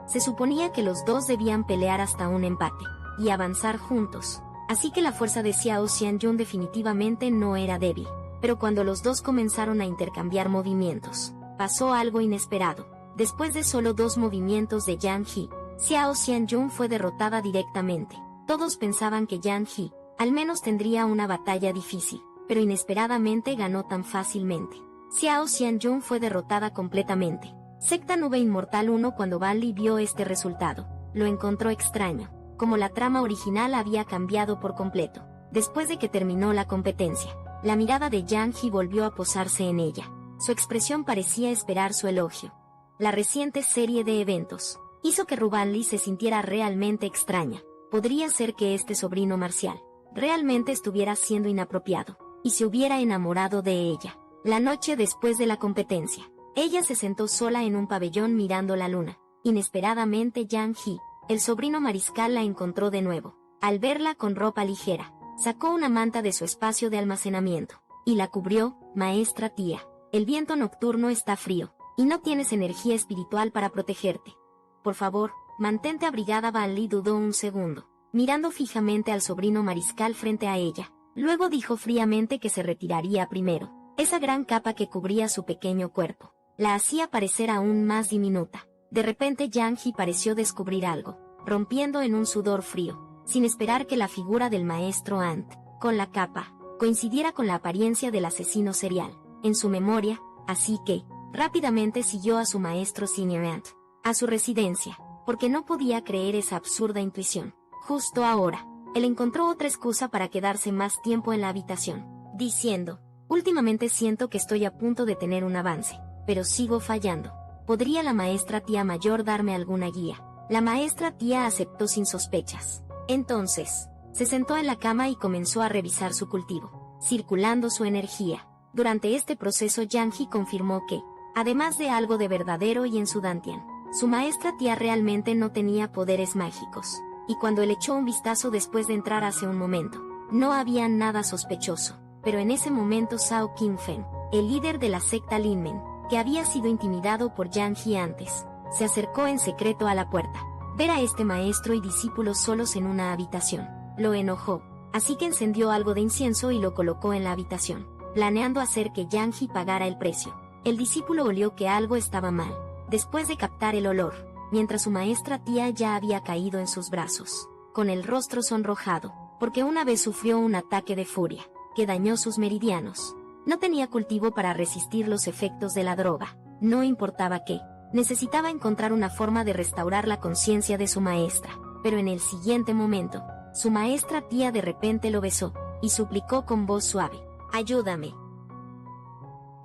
Se suponía que los dos debían pelear hasta un empate y avanzar juntos, así que la fuerza de Xiao Xianyun definitivamente no era débil. Pero cuando los dos comenzaron a intercambiar movimientos, pasó algo inesperado. Después de solo 2 movimientos de Yang He, Xiao Xianyun fue derrotada directamente. Todos pensaban que Yang He al menos tendría una batalla difícil, pero inesperadamente ganó tan fácilmente. Xiao Xianyun fue derrotada completamente. Secta Nube Inmortal 1. Cuando Vanli vio este resultado, lo encontró extraño, como la trama original había cambiado por completo. Después de que terminó la competencia, la mirada de Yang He volvió a posarse en ella. Su expresión parecía esperar su elogio. La reciente serie de eventos hizo que Rubanli se sintiera realmente extraña. Podría ser que este sobrino marcial realmente estuviera siendo inapropiado y se hubiera enamorado de ella. La noche después de la competencia, ella se sentó sola en un pabellón mirando la luna. Inesperadamente Yang He, el sobrino mariscal, la encontró de nuevo. Al verla con ropa ligera, sacó una manta de su espacio de almacenamiento y la cubrió. Maestra tía, el viento nocturno está frío y no tienes energía espiritual para protegerte. Por favor, mantente abrigada. Vanli dudó un segundo, mirando fijamente al sobrino mariscal frente a ella. Luego dijo fríamente que se retiraría primero. Esa gran capa que cubría su pequeño cuerpo la hacía parecer aún más diminuta. De repente Yang He pareció descubrir algo, rompiendo en un sudor frío, sin esperar que la figura del maestro Ant, con la capa, coincidiera con la apariencia del asesino serial en su memoria, así que rápidamente siguió a su maestro Senior Ant a su residencia, porque no podía creer esa absurda intuición. Justo ahora, él encontró otra excusa para quedarse más tiempo en la habitación, diciendo: últimamente siento que estoy a punto de tener un avance, pero sigo fallando. ¿Podría la maestra tía mayor darme alguna guía? La maestra tía aceptó sin sospechas. Entonces, se sentó en la cama y comenzó a revisar su cultivo, circulando su energía. Durante este proceso Yang-hee confirmó que, además de algo de verdadero y en su dantian, su maestra tía realmente no tenía poderes mágicos. Y cuando él echó un vistazo después de entrar hace un momento, no había nada sospechoso. Pero en ese momento Zhao Qingfen, el líder de la secta Linmen, que había sido intimidado por Yang-hee antes, se acercó en secreto a la puerta. Ver a este maestro y discípulo solos en una habitación lo enojó, así que encendió algo de incienso y lo colocó en la habitación, planeando hacer que Yang-hee pagara el precio. El discípulo olió que algo estaba mal, después de captar el olor, mientras su maestra tía ya había caído en sus brazos, con el rostro sonrojado, porque una vez sufrió un ataque de furia, que dañó sus meridianos. No tenía cultivo para resistir los efectos de la droga, no importaba qué, necesitaba encontrar una forma de restaurar la conciencia de su maestra, pero en el siguiente momento, su maestra tía de repente lo besó, y suplicó con voz suave: ayúdame.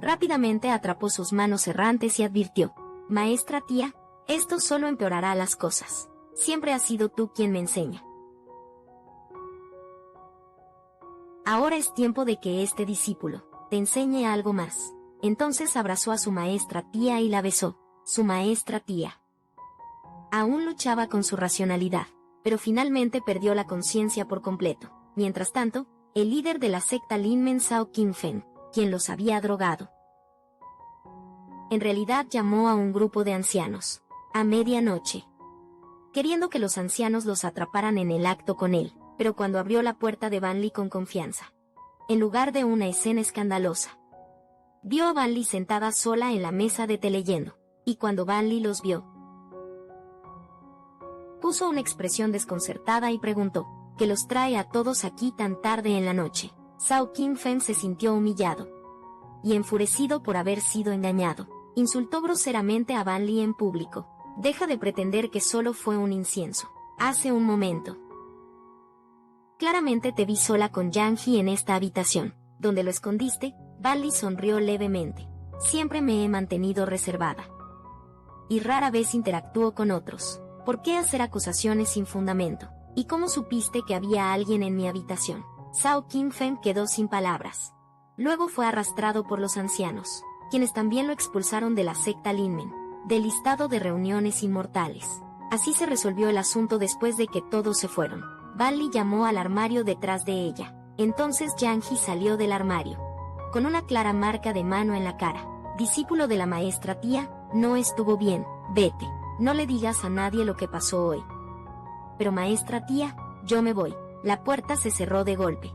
Rápidamente atrapó sus manos errantes y advirtió: maestra tía, esto solo empeorará las cosas. Siempre has sido tú quien me enseña. Ahora es tiempo de que este discípulo te enseñe algo más. Entonces abrazó a su maestra tía y la besó. Su maestra tía aún luchaba con su racionalidad, pero finalmente perdió la conciencia por completo. Mientras tanto, el líder de la secta Linmen, Zhao Qingfen, quien los había drogado, en realidad llamó a un grupo de ancianos, a medianoche, queriendo que los ancianos los atraparan en el acto con él, pero cuando abrió la puerta de Van Li con confianza, en lugar de una escena escandalosa, vio a Van Li sentada sola en la mesa de té leyendo, y cuando Van Li los vio, puso una expresión desconcertada y preguntó: ¿qué los trae a todos aquí tan tarde en la noche? Zhao Qingfen se sintió humillado y enfurecido por haber sido engañado. Insultó groseramente a Van Li en público: deja de pretender que solo fue un incienso. Hace un momento, claramente te vi sola con Yang-hee en esta habitación. ¿Dónde lo escondiste? Van Li sonrió levemente. Siempre me he mantenido reservada y rara vez interactúo con otros. ¿Por qué hacer acusaciones sin fundamento? ¿Y cómo supiste que había alguien en mi habitación? Zhao Qingfen quedó sin palabras. Luego fue arrastrado por los ancianos, quienes también lo expulsaron de la secta Linmen, del listado de reuniones inmortales. Así se resolvió el asunto después de que todos se fueron. Van Li llamó al armario detrás de ella. Entonces Yang-hee salió del armario, con una clara marca de mano en la cara. Discípulo de la maestra tía, no estuvo bien, vete. No le digas a nadie lo que pasó hoy. Pero maestra tía, yo me voy. La puerta se cerró de golpe.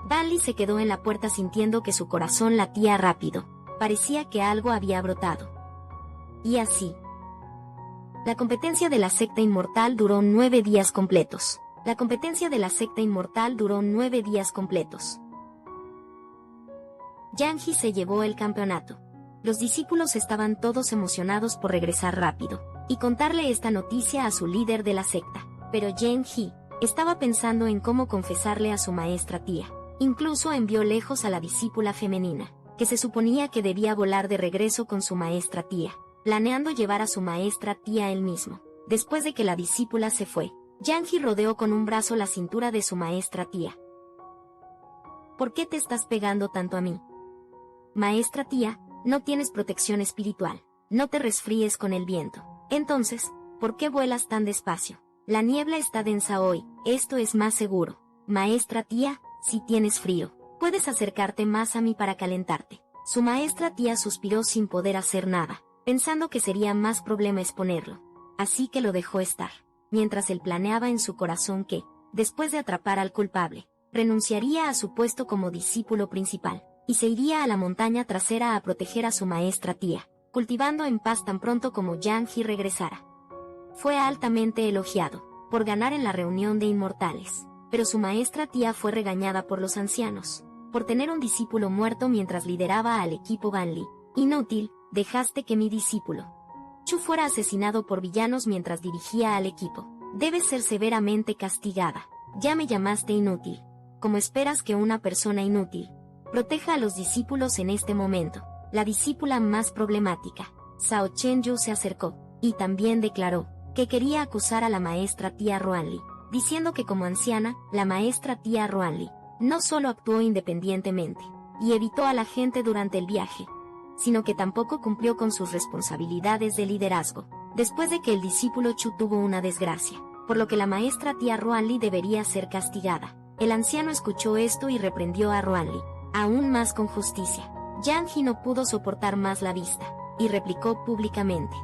Van Li se quedó en la puerta sintiendo que su corazón latía rápido. Parecía que algo había brotado. Y así, la competencia de la secta inmortal duró 9 días completos. La competencia de la secta inmortal duró 9 días completos. Yang-hee se llevó el campeonato. Los discípulos estaban todos emocionados por regresar rápido y contarle esta noticia a su líder de la secta. Pero Yang-hee estaba pensando en cómo confesarle a su maestra tía. Incluso envió lejos a la discípula femenina, que se suponía que debía volar de regreso con su maestra tía, planeando llevar a su maestra tía él mismo. Después de que la discípula se fue, Yang-hee rodeó con un brazo la cintura de su maestra tía. ¿Por qué te estás pegando tanto a mí? Maestra tía, no tienes protección espiritual. No te resfríes con el viento. Entonces, ¿por qué vuelas tan despacio? La niebla está densa hoy, esto es más seguro. Maestra tía, si tienes frío, puedes acercarte más a mí para calentarte. Su maestra tía suspiró sin poder hacer nada, pensando que sería más problema exponerlo. Así que lo dejó estar, mientras él planeaba en su corazón que, después de atrapar al culpable, renunciaría a su puesto como discípulo principal, y se iría a la montaña trasera a proteger a su maestra tía, cultivando en paz tan pronto como Yang-hee regresara. Fue altamente elogiado por ganar en la reunión de inmortales, pero su maestra tía fue regañada por los ancianos, por tener un discípulo muerto mientras lideraba al equipo Van Li. Inútil, dejaste que mi discípulo Chu fuera asesinado por villanos mientras dirigía al equipo. debe ser severamente castigada. Ya me llamaste inútil. ¿Cómo esperas que una persona inútil proteja a los discípulos en este momento? La discípula más problemática, Zhao Chenyu, se acercó y también declaró que quería acusar a la maestra tía Ruanli, diciendo que como anciana, la maestra tía Ruanli no solo actuó independientemente y evitó a la gente durante el viaje, sino que tampoco cumplió con sus responsabilidades de liderazgo, después de que el discípulo Chu tuvo una desgracia, por lo que la maestra tía Ruanli debería ser castigada. El anciano escuchó esto y reprendió a Ruanli, aún más con justicia. Yang He no pudo soportar más la vista, y replicó públicamente: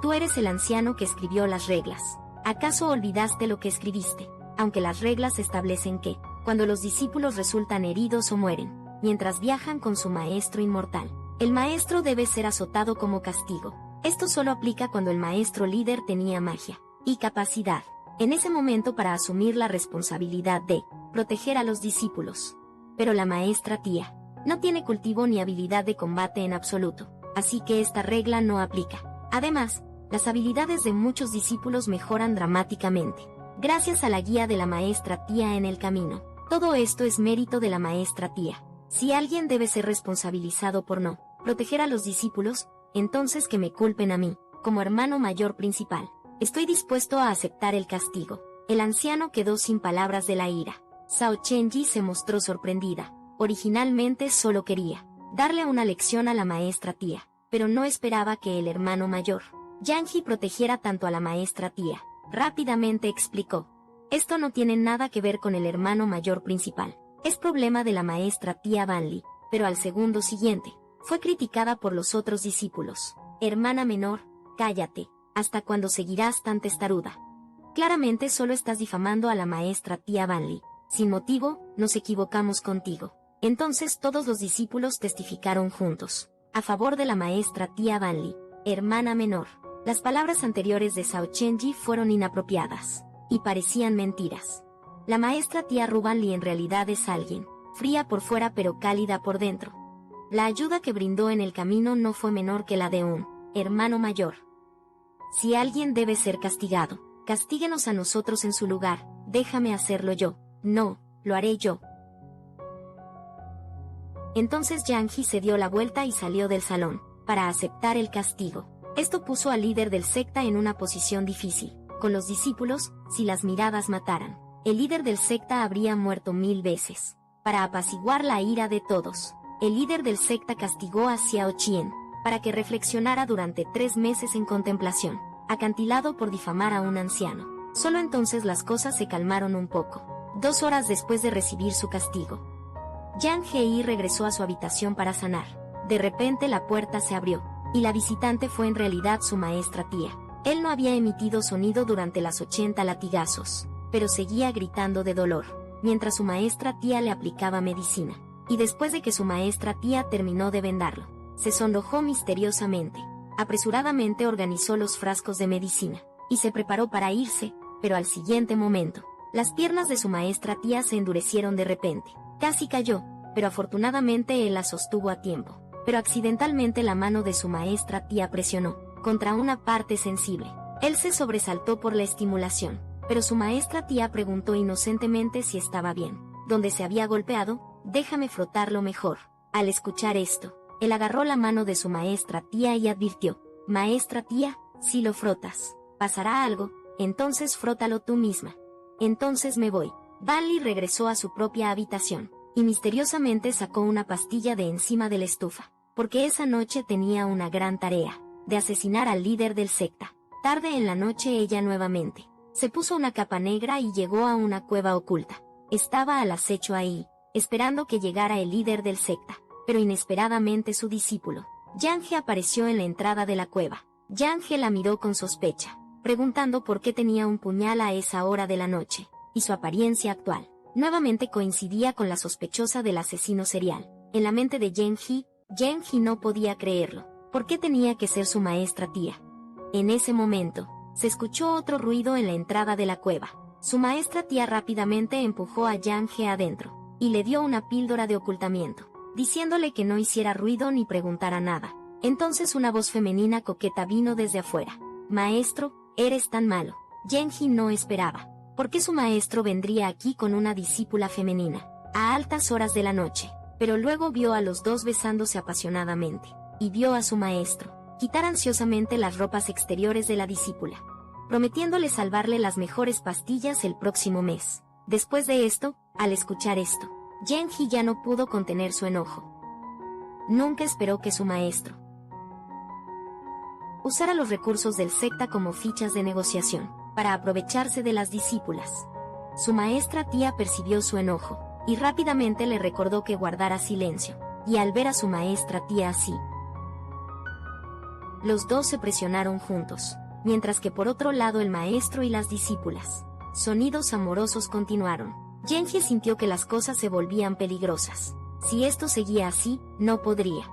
tú eres el anciano que escribió las reglas. ¿Acaso olvidaste lo que escribiste? Aunque las reglas establecen que, cuando los discípulos resultan heridos o mueren, mientras viajan con su maestro inmortal, el maestro debe ser azotado como castigo. Esto solo aplica cuando el maestro líder tenía magia y capacidad en ese momento para asumir la responsabilidad de proteger a los discípulos. Pero la maestra tía no tiene cultivo ni habilidad de combate en absoluto, así que esta regla no aplica. Además, las habilidades de muchos discípulos mejoran dramáticamente gracias a la guía de la maestra tía en el camino. Todo esto es mérito de la maestra tía. Si alguien debe ser responsabilizado por no proteger a los discípulos, entonces que me culpen a mí, como hermano mayor principal. Estoy dispuesto a aceptar el castigo. El anciano quedó sin palabras de la ira. Zhao Chenyi se mostró sorprendida. Originalmente solo quería darle una lección a la maestra tía, pero no esperaba que el hermano mayor, Yang He, protegiera tanto a la maestra tía. Rápidamente explicó: esto no tiene nada que ver con el hermano mayor principal. Es problema de la maestra tía Banli. Pero al segundo siguiente, fue criticada por los otros discípulos. Hermana menor, cállate. ¿Hasta cuándo seguirás tan testaruda? Claramente solo estás difamando a la maestra tía Banli. Sin motivo, nos equivocamos contigo. Entonces todos los discípulos testificaron juntos a favor de la maestra tía Banli. Hermana menor. Las palabras anteriores de Zhao Chenyi fueron inapropiadas y parecían mentiras. La maestra tía Banli en realidad es alguien fría por fuera pero cálida por dentro. La ayuda que brindó en el camino no fue menor que la de un hermano mayor. Si alguien debe ser castigado, castíguenos a nosotros en su lugar. Déjame hacerlo yo. No, lo haré yo. Entonces Yang He se dio la vuelta y salió del salón para aceptar el castigo. Esto puso al líder del secta en una posición difícil. Con los discípulos, si las miradas mataran, el líder del secta habría muerto 1000 veces. Para apaciguar la ira de todos, el líder del secta castigó a Xiao Qian para que reflexionara durante 3 meses en contemplación, acantilado por difamar a un anciano. Solo entonces las cosas se calmaron un poco. 2 horas después de recibir su castigo, Yang He regresó a su habitación para sanar. De repente la puerta se abrió, y la visitante fue en realidad su maestra tía. Él no había emitido sonido durante las 80 latigazos, pero seguía gritando de dolor, mientras su maestra tía le aplicaba medicina. Y después de que su maestra tía terminó de vendarlo, se sonrojó misteriosamente. Apresuradamente organizó los frascos de medicina, y se preparó para irse, pero al siguiente momento, las piernas de su maestra tía se endurecieron de repente. Casi cayó, pero afortunadamente él la sostuvo a tiempo. Pero accidentalmente la mano de su maestra tía presionó contra una parte sensible. Él se sobresaltó por la estimulación, pero su maestra tía preguntó inocentemente si estaba bien. ¿Dónde se había golpeado? Déjame frotarlo mejor. Al escuchar esto, él agarró la mano de su maestra tía y advirtió: maestra tía, si lo frotas, pasará algo, entonces frótalo tú misma. Entonces me voy. Banli regresó a su propia habitación, y misteriosamente sacó una pastilla de encima de la estufa, porque esa noche tenía una gran tarea, de asesinar al líder del secta. Tarde en la noche ella nuevamente se puso una capa negra y llegó a una cueva oculta. Estaba al acecho ahí, esperando que llegara el líder del secta, pero inesperadamente su discípulo, Yang He, apareció en la entrada de la cueva. Yang He la miró con sospecha, preguntando por qué tenía un puñal a esa hora de la noche, y su apariencia actual nuevamente coincidía con la sospechosa del asesino serial. En la mente de Yang He no podía creerlo. ¿Por qué tenía que ser su maestra tía? En ese momento, se escuchó otro ruido en la entrada de la cueva. Su maestra tía rápidamente empujó a Yang He adentro, y le dio una píldora de ocultamiento, diciéndole que no hiciera ruido ni preguntara nada. Entonces una voz femenina coqueta vino desde afuera. Maestro, eres tan malo. Genji no esperaba. ¿Por qué su maestro vendría aquí con una discípula femenina? A altas horas de la noche. Pero luego vio a los dos besándose apasionadamente. Y vio a su maestro quitar ansiosamente las ropas exteriores de la discípula, prometiéndole salvarle las mejores pastillas el próximo mes. Después de esto, al escuchar esto, Genji ya no pudo contener su enojo. Nunca esperó que su maestro usara los recursos del secta como fichas de negociación, para aprovecharse de las discípulas. Su maestra tía percibió su enojo, y rápidamente le recordó que guardara silencio, y al ver a su maestra tía así, los dos se presionaron juntos, mientras que por otro lado el maestro y las discípulas. Sonidos amorosos continuaron. Genji sintió que las cosas se volvían peligrosas. Si esto seguía así, no podría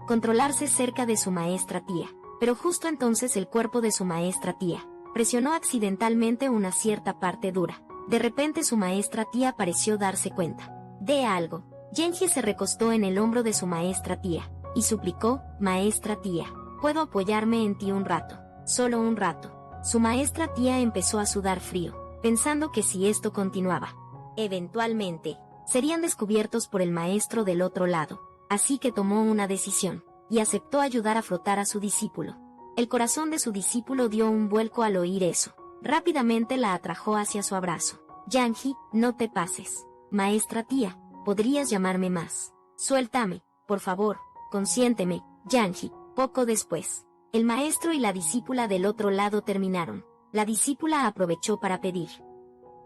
controlarse cerca de su maestra tía. Pero justo entonces el cuerpo de su maestra tía presionó accidentalmente una cierta parte dura. De repente su maestra tía pareció darse cuenta de algo. Genji se recostó en el hombro de su maestra tía y suplicó: «Maestra tía, ¿puedo apoyarme en ti un rato? Solo un rato». Su maestra tía empezó a sudar frío, pensando que si esto continuaba, eventualmente serían descubiertos por el maestro del otro lado. Así que tomó una decisión, y aceptó ayudar a frotar a su discípulo. El corazón de su discípulo dio un vuelco al oír eso. Rápidamente la atrajo hacia su abrazo. «Genji, no te pases. Maestra tía, ¿podrías llamarme más? Suéltame, por favor, consiénteme, Genji». Poco después, el maestro y la discípula del otro lado terminaron. La discípula aprovechó para pedir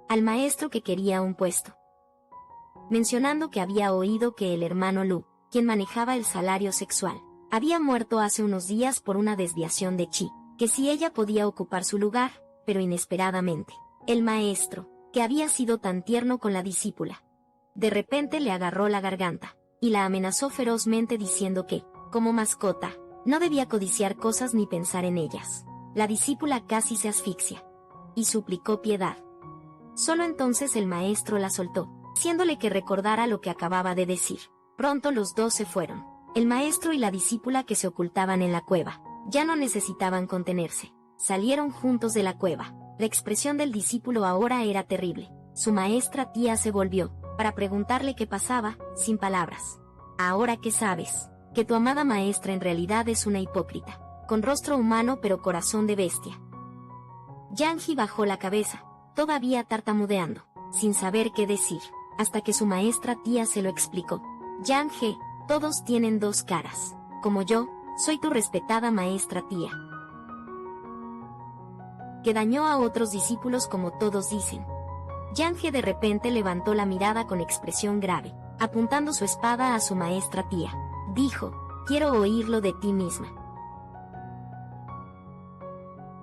al maestro que quería un puesto, mencionando que había oído que el hermano Lu, quien manejaba el salario sexual, había muerto hace unos días por una desviación de chi, que si ella podía ocupar su lugar, pero inesperadamente, el maestro, que había sido tan tierno con la discípula, de repente le agarró la garganta, y la amenazó ferozmente diciendo que, como mascota, no debía codiciar cosas ni pensar en ellas. La discípula casi se asfixia, y suplicó piedad. Solo entonces el maestro la soltó, haciéndole que recordara lo que acababa de decir. Pronto los dos se fueron. El maestro y la discípula que se ocultaban en la cueva ya no necesitaban contenerse. Salieron juntos de la cueva. La expresión del discípulo ahora era terrible. Su maestra tía se volvió para preguntarle qué pasaba, sin palabras. «Ahora que sabes que tu amada maestra en realidad es una hipócrita, con rostro humano pero corazón de bestia». Genji bajó la cabeza, todavía tartamudeando, sin saber qué decir, hasta que su maestra tía se lo explicó. «Genji, todos tienen dos caras. Como yo, soy tu respetada maestra tía, que dañó a otros discípulos como todos dicen». Genji de repente levantó la mirada con expresión grave, apuntando su espada a su maestra tía. Dijo: «Quiero oírlo de ti misma.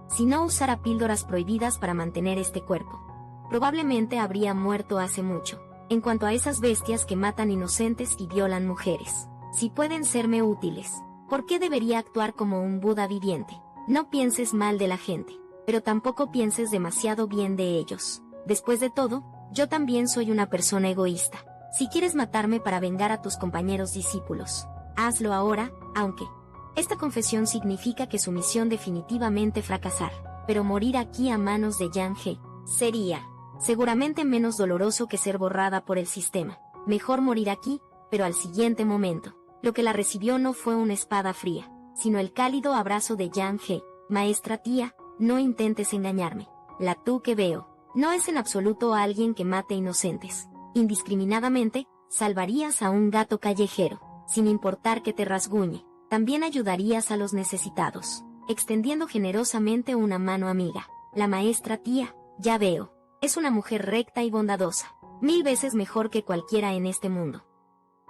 Si no usara píldoras prohibidas para mantener este cuerpo, probablemente habría muerto hace mucho. En cuanto a esas bestias que matan inocentes y violan mujeres, si pueden serme útiles, ¿por qué debería actuar como un Buda viviente? No pienses mal de la gente, pero tampoco pienses demasiado bien de ellos. Después de todo, yo también soy una persona egoísta. Si quieres matarme para vengar a tus compañeros discípulos, hazlo ahora, aunque esta confesión significa que su misión definitivamente fracasar. Pero morir aquí a manos de Genji sería seguramente menos doloroso que ser borrada por el sistema. Mejor morir aquí, pero al siguiente momento, lo que la recibió no fue una espada fría, sino el cálido abrazo de Genji. «Maestra tía, no intentes engañarme. La tú que veo no es en absoluto alguien que mate inocentes. Indiscriminadamente, salvarías a un gato callejero, sin importar que te rasguñe. También ayudarías a los necesitados, extendiendo generosamente una mano amiga. La maestra tía, ya veo, es una mujer recta y bondadosa, 1000 veces mejor que cualquiera en este mundo.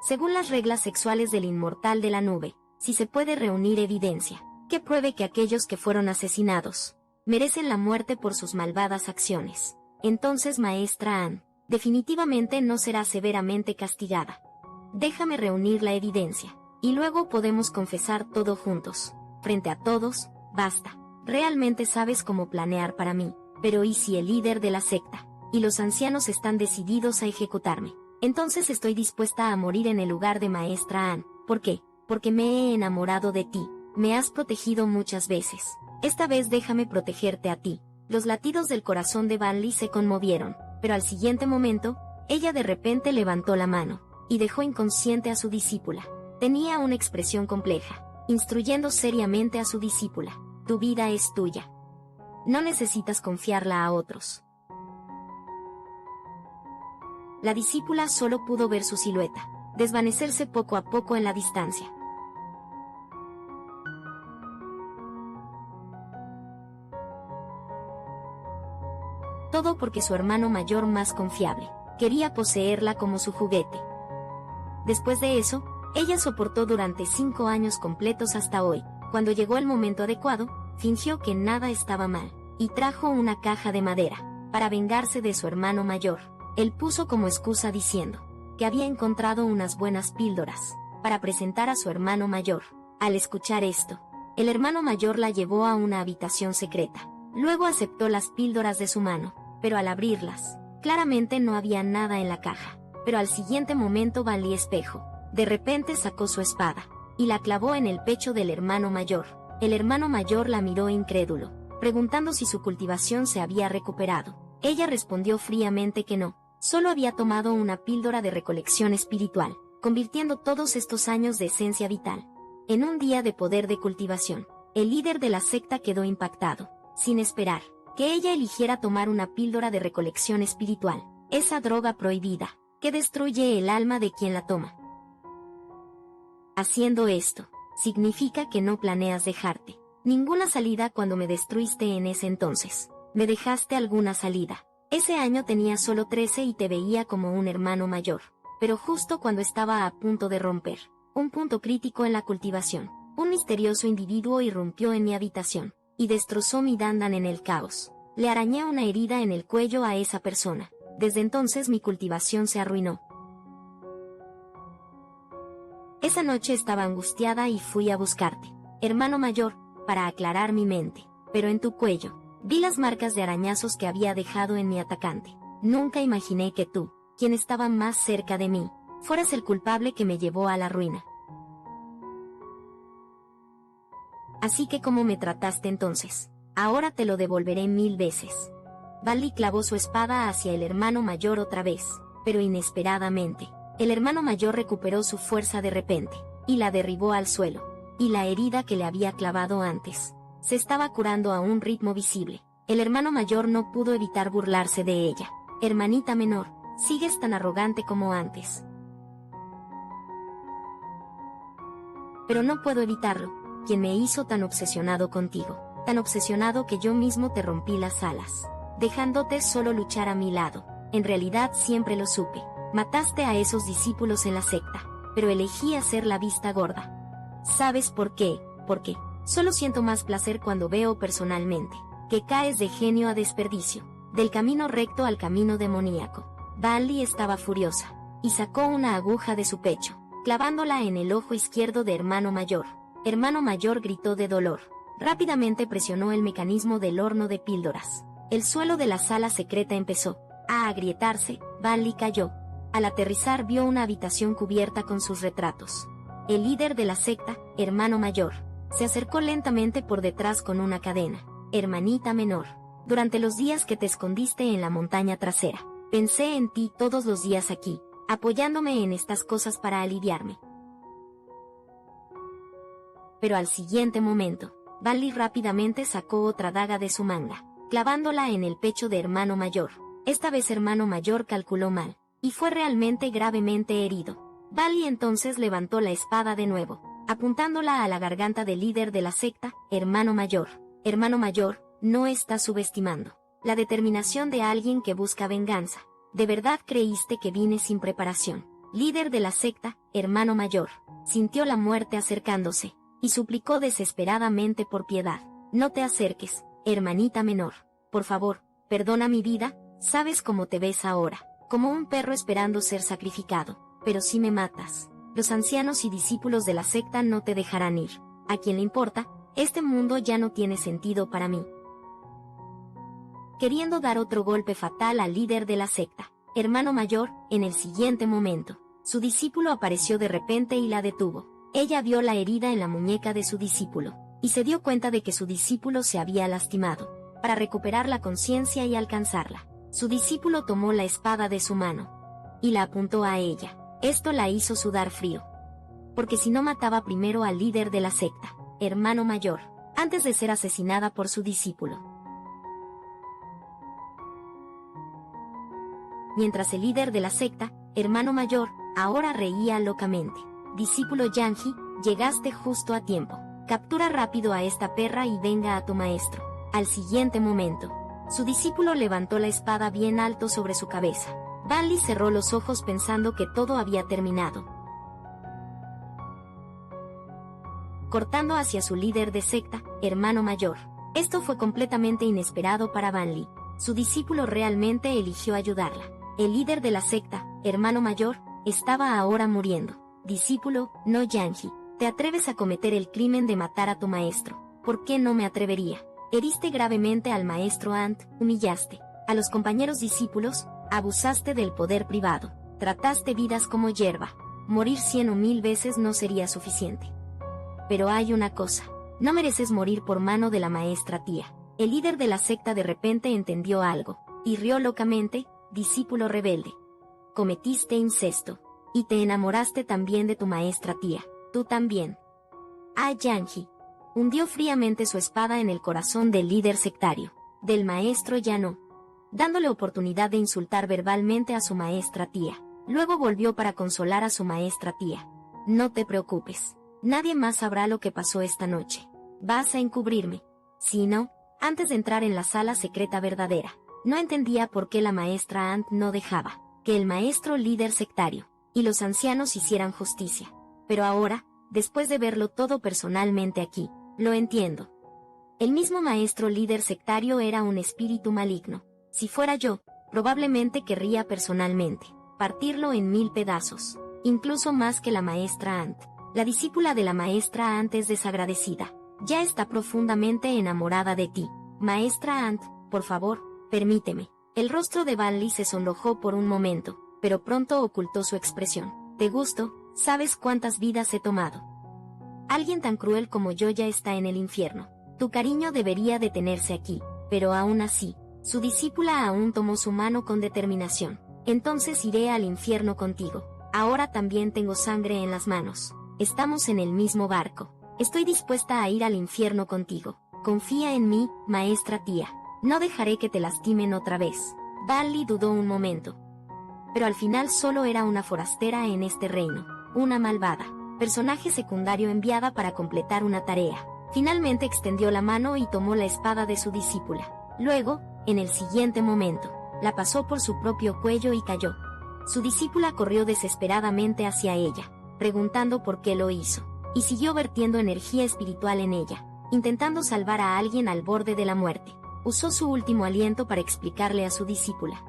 Según las reglas sexuales del inmortal de la nube, si se puede reunir evidencia que pruebe que aquellos que fueron asesinados merecen la muerte por sus malvadas acciones, entonces maestra Ann definitivamente no será severamente castigada. Déjame reunir la evidencia, y luego podemos confesar todo juntos. Frente a todos, basta. Realmente sabes cómo planear para mí, pero ¿y si el líder de la secta y los ancianos están decididos a ejecutarme? Entonces estoy dispuesta a morir en el lugar de maestra Ann. ¿Por qué? Porque me he enamorado de ti. Me has protegido muchas veces. Esta vez déjame protegerte a ti. Los latidos del corazón de Vanli se conmovieron, pero al siguiente momento, ella de repente levantó la mano y dejó inconsciente a su discípula. Tenía una expresión compleja, instruyendo seriamente a su discípula: tu vida es tuya. No necesitas confiarla a otros. La discípula solo pudo ver su silueta desvanecerse poco a poco en la distancia. Todo porque su hermano mayor más confiable quería poseerla como su juguete. Después de eso, ella soportó durante 5 años completos hasta hoy. Cuando llegó el momento adecuado, fingió que nada estaba mal, y trajo una caja de madera, para vengarse de su hermano mayor. Él puso como excusa diciendo que había encontrado unas buenas píldoras, para presentar a su hermano mayor. Al escuchar esto, el hermano mayor la llevó a una habitación secreta. Luego aceptó las píldoras de su mano, pero al abrirlas, claramente no había nada en la caja. Pero al siguiente momento Vanli Espejo, de repente sacó su espada, y la clavó en el pecho del hermano mayor. El hermano mayor la miró incrédulo, preguntando si su cultivación se había recuperado. Ella respondió fríamente que no, solo había tomado una píldora de recolección espiritual, convirtiendo todos estos años de esencia vital en un día de poder de cultivación. El líder de la secta quedó impactado, sin esperar que ella eligiera tomar una píldora de recolección espiritual, esa droga prohibida, que destruye el alma de quien la toma. Haciendo esto, significa que no planeas dejarte ninguna salida cuando me destruiste en ese entonces. Me dejaste alguna salida. Ese año tenía solo 13 y te veía como un hermano mayor. Pero justo cuando estaba a punto de romper un punto crítico en la cultivación, un misterioso individuo irrumpió en mi habitación y destrozó mi dandan en el caos. Le arañé una herida en el cuello a esa persona. Desde entonces mi cultivación se arruinó. Esa noche estaba angustiada y fui a buscarte, hermano mayor, para aclarar mi mente. Pero en tu cuello vi las marcas de arañazos que había dejado en mi atacante. Nunca imaginé que tú, quien estaba más cerca de mí, fueras el culpable que me llevó a la ruina. Así que como me trataste entonces, ahora te lo devolveré 1000 veces. Vanli clavó su espada hacia el hermano mayor otra vez, pero inesperadamente, el hermano mayor recuperó su fuerza de repente, y la derribó al suelo, y la herida que le había clavado antes se estaba curando a un ritmo visible. El hermano mayor no pudo evitar burlarse de ella. Hermanita menor, sigues tan arrogante como antes. Pero no puedo evitarlo, quien me hizo tan obsesionado contigo, tan obsesionado que yo mismo te rompí las alas, dejándote solo luchar a mi lado. En realidad siempre lo supe. Mataste a esos discípulos en la secta, pero elegí hacer la vista gorda. ¿Sabes por qué? Porque solo siento más placer cuando veo personalmente que caes de genio a desperdicio, del camino recto al camino demoníaco. Vanli estaba furiosa, y sacó una aguja de su pecho, clavándola en el ojo izquierdo de hermano mayor. Hermano mayor gritó de dolor. Rápidamente presionó el mecanismo del horno de píldoras. El suelo de la sala secreta empezó a agrietarse. Vanli cayó. Al aterrizar vio una habitación cubierta con sus retratos. El líder de la secta, hermano mayor, se acercó lentamente por detrás con una cadena. Hermanita menor, durante los días que te escondiste en la montaña trasera, pensé en ti todos los días aquí, apoyándome en estas cosas para aliviarme. Pero al siguiente momento, Vanli rápidamente sacó otra daga de su manga, clavándola en el pecho de hermano mayor. Esta vez hermano mayor calculó mal, y fue realmente gravemente herido. Vanli entonces levantó la espada de nuevo, apuntándola a la garganta del líder de la secta, hermano mayor. Hermano mayor, no estás subestimando la determinación de alguien que busca venganza. ¿De verdad creíste que vine sin preparación? Líder de la secta, hermano mayor, sintió la muerte acercándose, y suplicó desesperadamente por piedad. No te acerques, hermanita menor. Por favor, perdona mi vida. Sabes cómo te ves ahora, como un perro esperando ser sacrificado. Pero si me matas, los ancianos y discípulos de la secta no te dejarán ir. ¿A quién le importa? Este mundo ya no tiene sentido para mí. Queriendo dar otro golpe fatal al líder de la secta, hermano mayor, en el siguiente momento, su discípulo apareció de repente y la detuvo. Ella vio la herida en la muñeca de su discípulo, y se dio cuenta de que su discípulo se había lastimado. para recuperar la conciencia y alcanzarla. Su discípulo tomó la espada de su mano y la apuntó a ella. Esto la hizo sudar frío, porque si no mataba primero al líder de la secta, hermano mayor, antes de ser asesinada por su discípulo. Mientras el líder de la secta, hermano mayor, ahora reía locamente. Discípulo Yanji, llegaste justo a tiempo. Captura rápido a esta perra y venga a tu maestro. Al siguiente momento, su discípulo levantó la espada bien alto sobre su cabeza. Van Li cerró los ojos pensando que todo había terminado, cortando hacia su líder de secta, hermano mayor. Esto fue completamente inesperado para Van Li. Su discípulo realmente eligió ayudarla. El líder de la secta, hermano mayor, estaba ahora muriendo. Discípulo, no Yanji, te atreves a cometer el crimen de matar a tu maestro. ¿Por qué no me atrevería? Heriste gravemente al maestro Ant, humillaste a los compañeros discípulos, abusaste del poder privado, trataste vidas como hierba. Morir 100 o 1000 veces no sería suficiente. Pero hay una cosa, no mereces morir por mano de la maestra tía. El líder de la secta de repente entendió algo, y rió locamente. Discípulo rebelde, cometiste incesto, y te enamoraste también de tu maestra tía, tú también. Yanji hundió fríamente su espada en el corazón del líder sectario, del maestro Yano, dándole oportunidad de insultar verbalmente a su maestra tía. Luego volvió para consolar a su maestra tía. No te preocupes, nadie más sabrá lo que pasó esta noche. Vas a encubrirme. Si no, antes de entrar en la sala secreta verdadera. No entendía por qué la maestra Ant no dejaba que el maestro líder sectario y los ancianos hicieran justicia. Pero ahora, después de verlo todo personalmente aquí, lo entiendo. El mismo maestro líder sectario era un espíritu maligno. Si fuera yo, probablemente querría personalmente partirlo en 1000 pedazos, incluso más que la maestra Ant. La discípula de la maestra Ant es desagradecida. Ya está profundamente enamorada de ti. Maestra Ant, por favor, permíteme. El rostro de Van Li se sonrojó por un momento, pero pronto ocultó su expresión. Te gusto, ¿sabes cuántas vidas he tomado? Alguien tan cruel como yo ya está en el infierno. Tu cariño debería detenerse aquí, pero aún así, su discípula aún tomó su mano con determinación. Entonces iré al infierno contigo. Ahora también tengo sangre en las manos. Estamos en el mismo barco. Estoy dispuesta a ir al infierno contigo. Confía en mí, maestra tía. No dejaré que te lastimen otra vez. Van Li dudó un momento. Pero al final solo era una forastera en este reino, una malvada, personaje secundario enviada para completar una tarea. Finalmente extendió la mano y tomó la espada de su discípula. Luego, en el siguiente momento, la pasó por su propio cuello y cayó. Su discípula corrió desesperadamente hacia ella, preguntando por qué lo hizo, y siguió vertiendo energía espiritual en ella, intentando salvar a alguien al borde de la muerte. Usó su último aliento para explicarle a su discípula.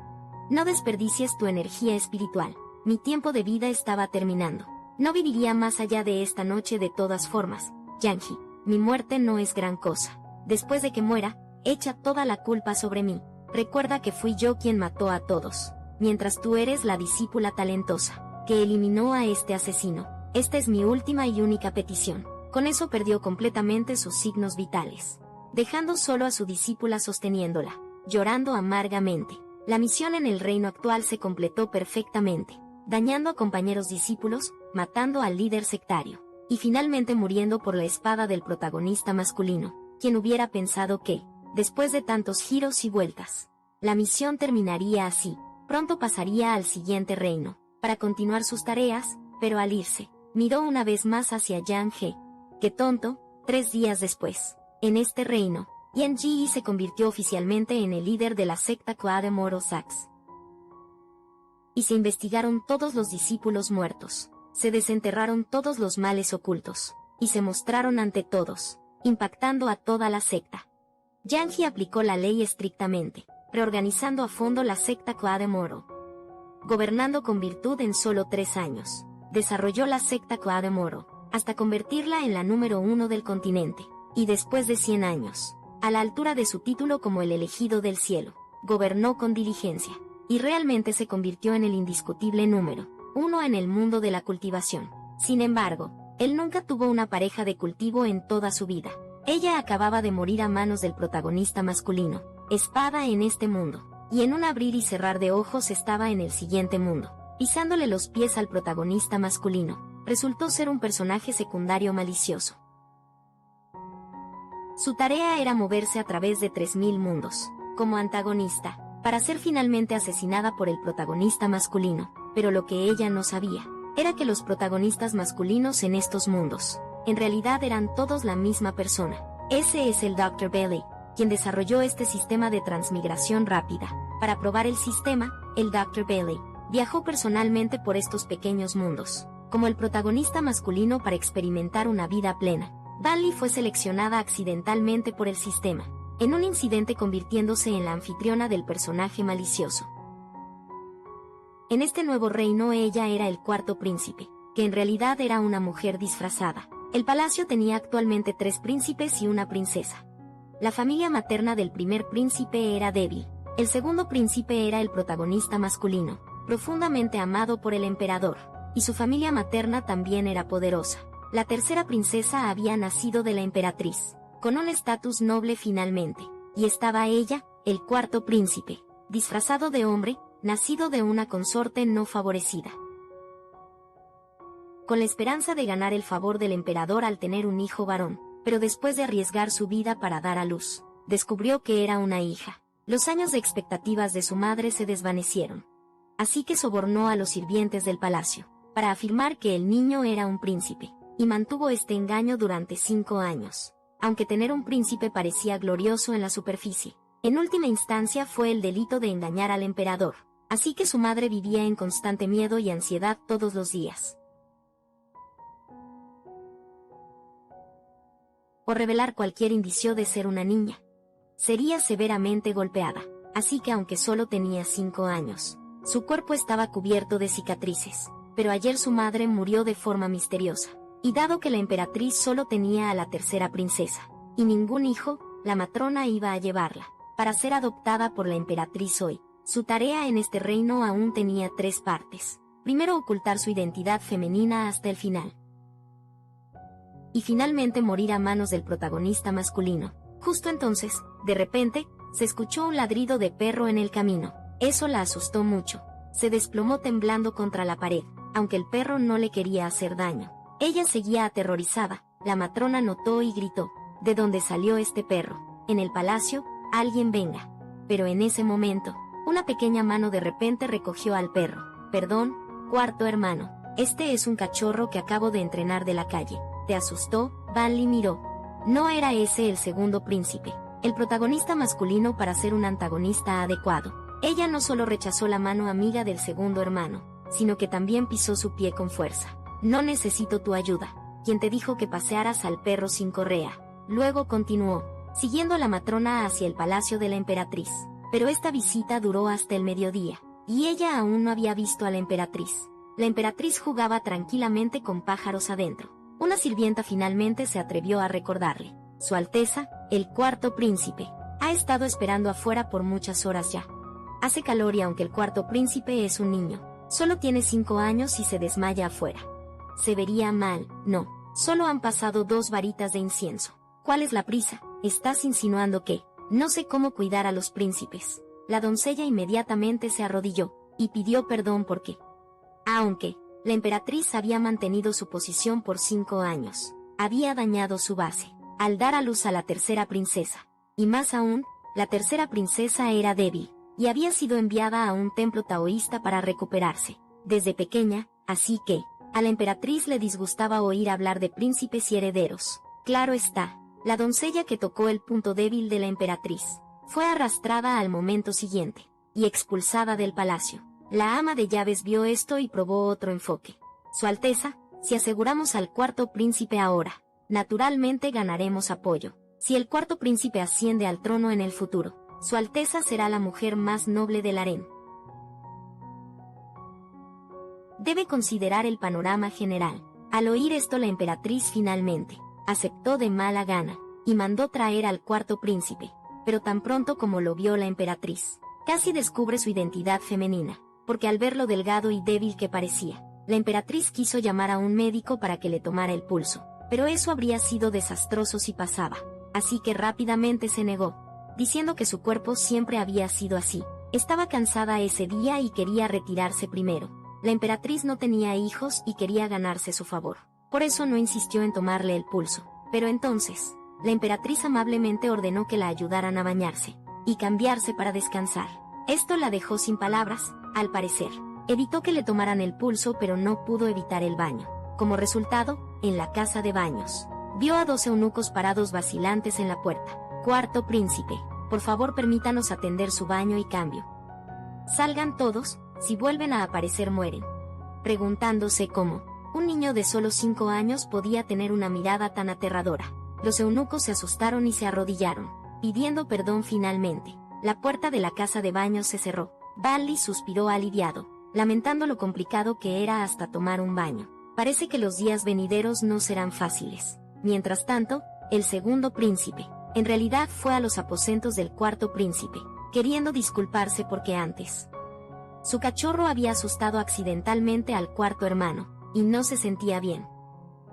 No desperdicies tu energía espiritual. Mi tiempo de vida estaba terminando. No viviría más allá de esta noche de todas formas. Yanji, mi muerte no es gran cosa. Después de que muera, echa toda la culpa sobre mí. Recuerda que fui yo quien mató a todos, mientras tú eres la discípula talentosa, que eliminó a este asesino. Esta es mi última y única petición. Con eso perdió completamente sus signos vitales, dejando solo a su discípula sosteniéndola, llorando amargamente. La misión en el reino actual se completó perfectamente, dañando a compañeros discípulos, matando al líder sectario, y finalmente muriendo por la espada del protagonista masculino. Quien hubiera pensado que, después de tantos giros y vueltas, la misión terminaría así. Pronto pasaría al siguiente reino, para continuar sus tareas, pero al irse, miró una vez más hacia Yang He. ¡Qué tonto! 3 días después, en este reino, Yan Ji se convirtió oficialmente en el líder de la secta Quade Moro Sax. Y se investigaron todos los discípulos muertos, se desenterraron todos los males ocultos, y se mostraron ante todos, impactando a toda la secta. Yanji aplicó la ley estrictamente, reorganizando a fondo la secta Quade Moro. Gobernando con virtud en solo 3 años, desarrolló la secta Quade Moro, hasta convertirla en la número 1 del continente, y después de 100 años, a la altura de su título como el elegido del cielo, gobernó con diligencia, y realmente se convirtió en el indiscutible número 1 en el mundo de la cultivación. Sin embargo, él nunca tuvo una pareja de cultivo en toda su vida. Ella acababa de morir a manos del protagonista masculino, espada en este mundo, y en un abrir y cerrar de ojos estaba en el siguiente mundo, pisándole los pies al protagonista masculino. Resultó ser un personaje secundario malicioso. Su tarea era moverse a través de 3000 mundos, como antagonista, para ser finalmente asesinada por el protagonista masculino, pero lo que ella no sabía, era que los protagonistas masculinos en estos mundos, en realidad eran todos la misma persona. Ese es el Dr. Bailey, quien desarrolló este sistema de transmigración rápida. Para probar el sistema, el Dr. Bailey viajó personalmente por estos pequeños mundos, como el protagonista masculino para experimentar una vida plena. Bailey fue seleccionada accidentalmente por el sistema, en un incidente convirtiéndose en la anfitriona del personaje malicioso. En este nuevo reino ella era el cuarto príncipe, que en realidad era una mujer disfrazada. El palacio tenía actualmente 3 príncipes y una princesa. La familia materna del primer príncipe era débil. El segundo príncipe era el protagonista masculino, profundamente amado por el emperador, y su familia materna también era poderosa. La tercera princesa había nacido de la emperatriz, con un estatus noble finalmente, y estaba ella, el cuarto príncipe, disfrazado de hombre, nacido de una consorte no favorecida. Con la esperanza de ganar el favor del emperador al tener un hijo varón, pero después de arriesgar su vida para dar a luz, descubrió que era una hija. Los años de expectativas de su madre se desvanecieron. Así que sobornó a los sirvientes del palacio, para afirmar que el niño era un príncipe, y mantuvo este engaño durante 5 años. Aunque tener un príncipe parecía glorioso en la superficie, en última instancia fue el delito de engañar al emperador, así que su madre vivía en constante miedo y ansiedad todos los días. Por revelar cualquier indicio de ser una niña, sería severamente golpeada, así que aunque solo tenía 5 años, su cuerpo estaba cubierto de cicatrices, pero ayer su madre murió de forma misteriosa, y dado que la emperatriz solo tenía a la tercera princesa, y ningún hijo, la matrona iba a llevarla, para ser adoptada por la emperatriz hoy. Su tarea en este reino aún tenía 3 partes. Primero, ocultar su identidad femenina hasta el final, y finalmente morir a manos del protagonista masculino. Justo entonces, de repente, se escuchó un ladrido de perro en el camino. Eso la asustó mucho. Se desplomó temblando contra la pared, aunque el perro no le quería hacer daño. Ella seguía aterrorizada. La matrona notó y gritó: ¿de dónde salió este perro? En el palacio, alguien venga. Pero en ese momento, una pequeña mano de repente recogió al perro. Perdón, cuarto hermano. Este es un cachorro que acabo de entrenar de la calle. ¿Te asustó? Bailey miró. No era ese el segundo príncipe, el protagonista masculino para ser un antagonista adecuado. Ella no solo rechazó la mano amiga del segundo hermano, sino que también pisó su pie con fuerza. No necesito tu ayuda. ¿Quién te dijo que pasearas al perro sin correa? Luego continuó, siguiendo a la matrona hacia el palacio de la emperatriz. Pero esta visita duró hasta el mediodía, y ella aún no había visto a la emperatriz. La emperatriz jugaba tranquilamente con pájaros adentro. Una sirvienta finalmente se atrevió a recordarle: Su Alteza, el cuarto príncipe, ha estado esperando afuera por muchas horas ya. Hace calor y aunque el cuarto príncipe es un niño, solo tiene 5 años y se desmaya afuera. Se vería mal, ¿no? Solo han pasado 2 varitas de incienso. ¿Cuál es la prisa? ¿Estás insinuando que no sé cómo cuidar a los príncipes? La doncella inmediatamente se arrodilló y pidió perdón porque, aunque la emperatriz había mantenido su posición por 5 años, había dañado su base al dar a luz a la tercera princesa. Y más aún, la tercera princesa era débil, y había sido enviada a un templo taoísta para recuperarse, desde pequeña, así que, a la emperatriz le disgustaba oír hablar de príncipes y herederos. Claro está, la doncella que tocó el punto débil de la emperatriz, fue arrastrada al momento siguiente, y expulsada del palacio. La ama de llaves vio esto y probó otro enfoque. Su Alteza, si aseguramos al cuarto príncipe ahora, naturalmente ganaremos apoyo. Si el cuarto príncipe asciende al trono en el futuro, Su Alteza será la mujer más noble del harén. Debe considerar el panorama general. Al oír esto, la emperatriz finalmente aceptó de mala gana, y mandó traer al cuarto príncipe. Pero tan pronto como lo vio la emperatriz, casi descubre su identidad femenina, porque al ver lo delgado y débil que parecía, la emperatriz quiso llamar a un médico para que le tomara el pulso, pero eso habría sido desastroso si pasaba. así que rápidamente se negó, diciendo que su cuerpo siempre había sido así. Estaba cansada ese día y quería retirarse primero. La emperatriz no tenía hijos y quería ganarse su favor. Por eso no insistió en tomarle el pulso. Pero entonces, la emperatriz amablemente ordenó que la ayudaran a bañarse y cambiarse para descansar. Esto la dejó sin palabras, al parecer. Evitó que le tomaran el pulso, pero no pudo evitar el baño. Como resultado, en la casa de baños, vio a 2 eunucos parados vacilantes en la puerta. Cuarto príncipe, por favor permítanos atender su baño y cambio. Salgan todos, si vuelven a aparecer mueren. Preguntándose cómo un niño de solo 5 años podía tener una mirada tan aterradora. Los eunucos se asustaron y se arrodillaron, pidiendo perdón finalmente. La puerta de la casa de baños se cerró. Balli suspiró aliviado, lamentando lo complicado que era hasta tomar un baño. Parece que los días venideros no serán fáciles. Mientras tanto, el segundo príncipe, en realidad fue a los aposentos del cuarto príncipe, queriendo disculparse porque antes su cachorro había asustado accidentalmente al cuarto hermano, y no se sentía bien.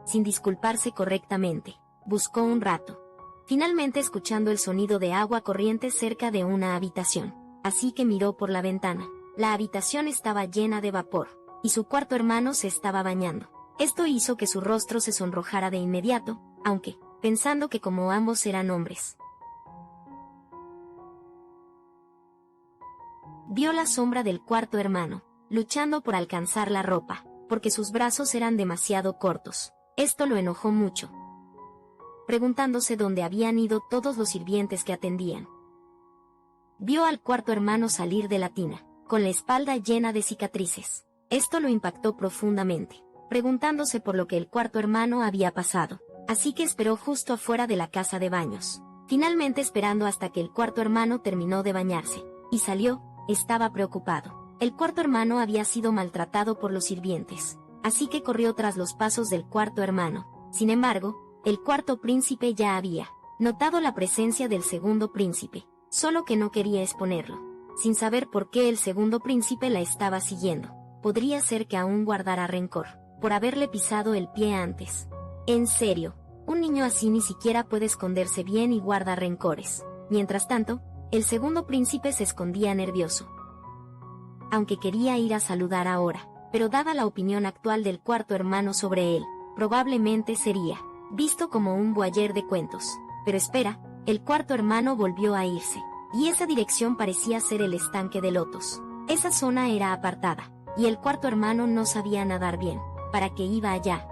Sin disculparse correctamente, buscó un rato. Finalmente escuchando el sonido de agua corriente cerca de una habitación, así que miró por la ventana. La habitación estaba llena de vapor, y su cuarto hermano se estaba bañando. Esto hizo que su rostro se sonrojara de inmediato, aunque, pensando que como ambos eran hombres, vio la sombra del cuarto hermano, luchando por alcanzar la ropa, porque sus brazos eran demasiado cortos. Esto lo enojó mucho, preguntándose dónde habían ido todos los sirvientes que atendían. Vio al cuarto hermano salir de la tina, con la espalda llena de cicatrices. Esto lo impactó profundamente, preguntándose por lo que el cuarto hermano había pasado. Así que esperó justo afuera de la casa de baños, finalmente esperando hasta que el cuarto hermano terminó de bañarse, y salió. Estaba preocupado. El cuarto hermano había sido maltratado por los sirvientes, así que corrió tras los pasos del cuarto hermano. Sin embargo, el cuarto príncipe ya había notado la presencia del segundo príncipe, solo que no quería exponerlo. Sin saber por qué el segundo príncipe la estaba siguiendo, podría ser que aún guardara rencor por haberle pisado el pie antes. En serio, un niño así ni siquiera puede esconderse bien y guarda rencores. Mientras tanto, el segundo príncipe se escondía nervioso, aunque quería ir a saludar ahora, pero dada la opinión actual del cuarto hermano sobre él, probablemente sería visto como un voyeur de cuentos. Pero espera, el cuarto hermano volvió a irse, y esa dirección parecía ser el estanque de lotos. Esa zona era apartada, y el cuarto hermano no sabía nadar bien. ¿Para qué iba allá?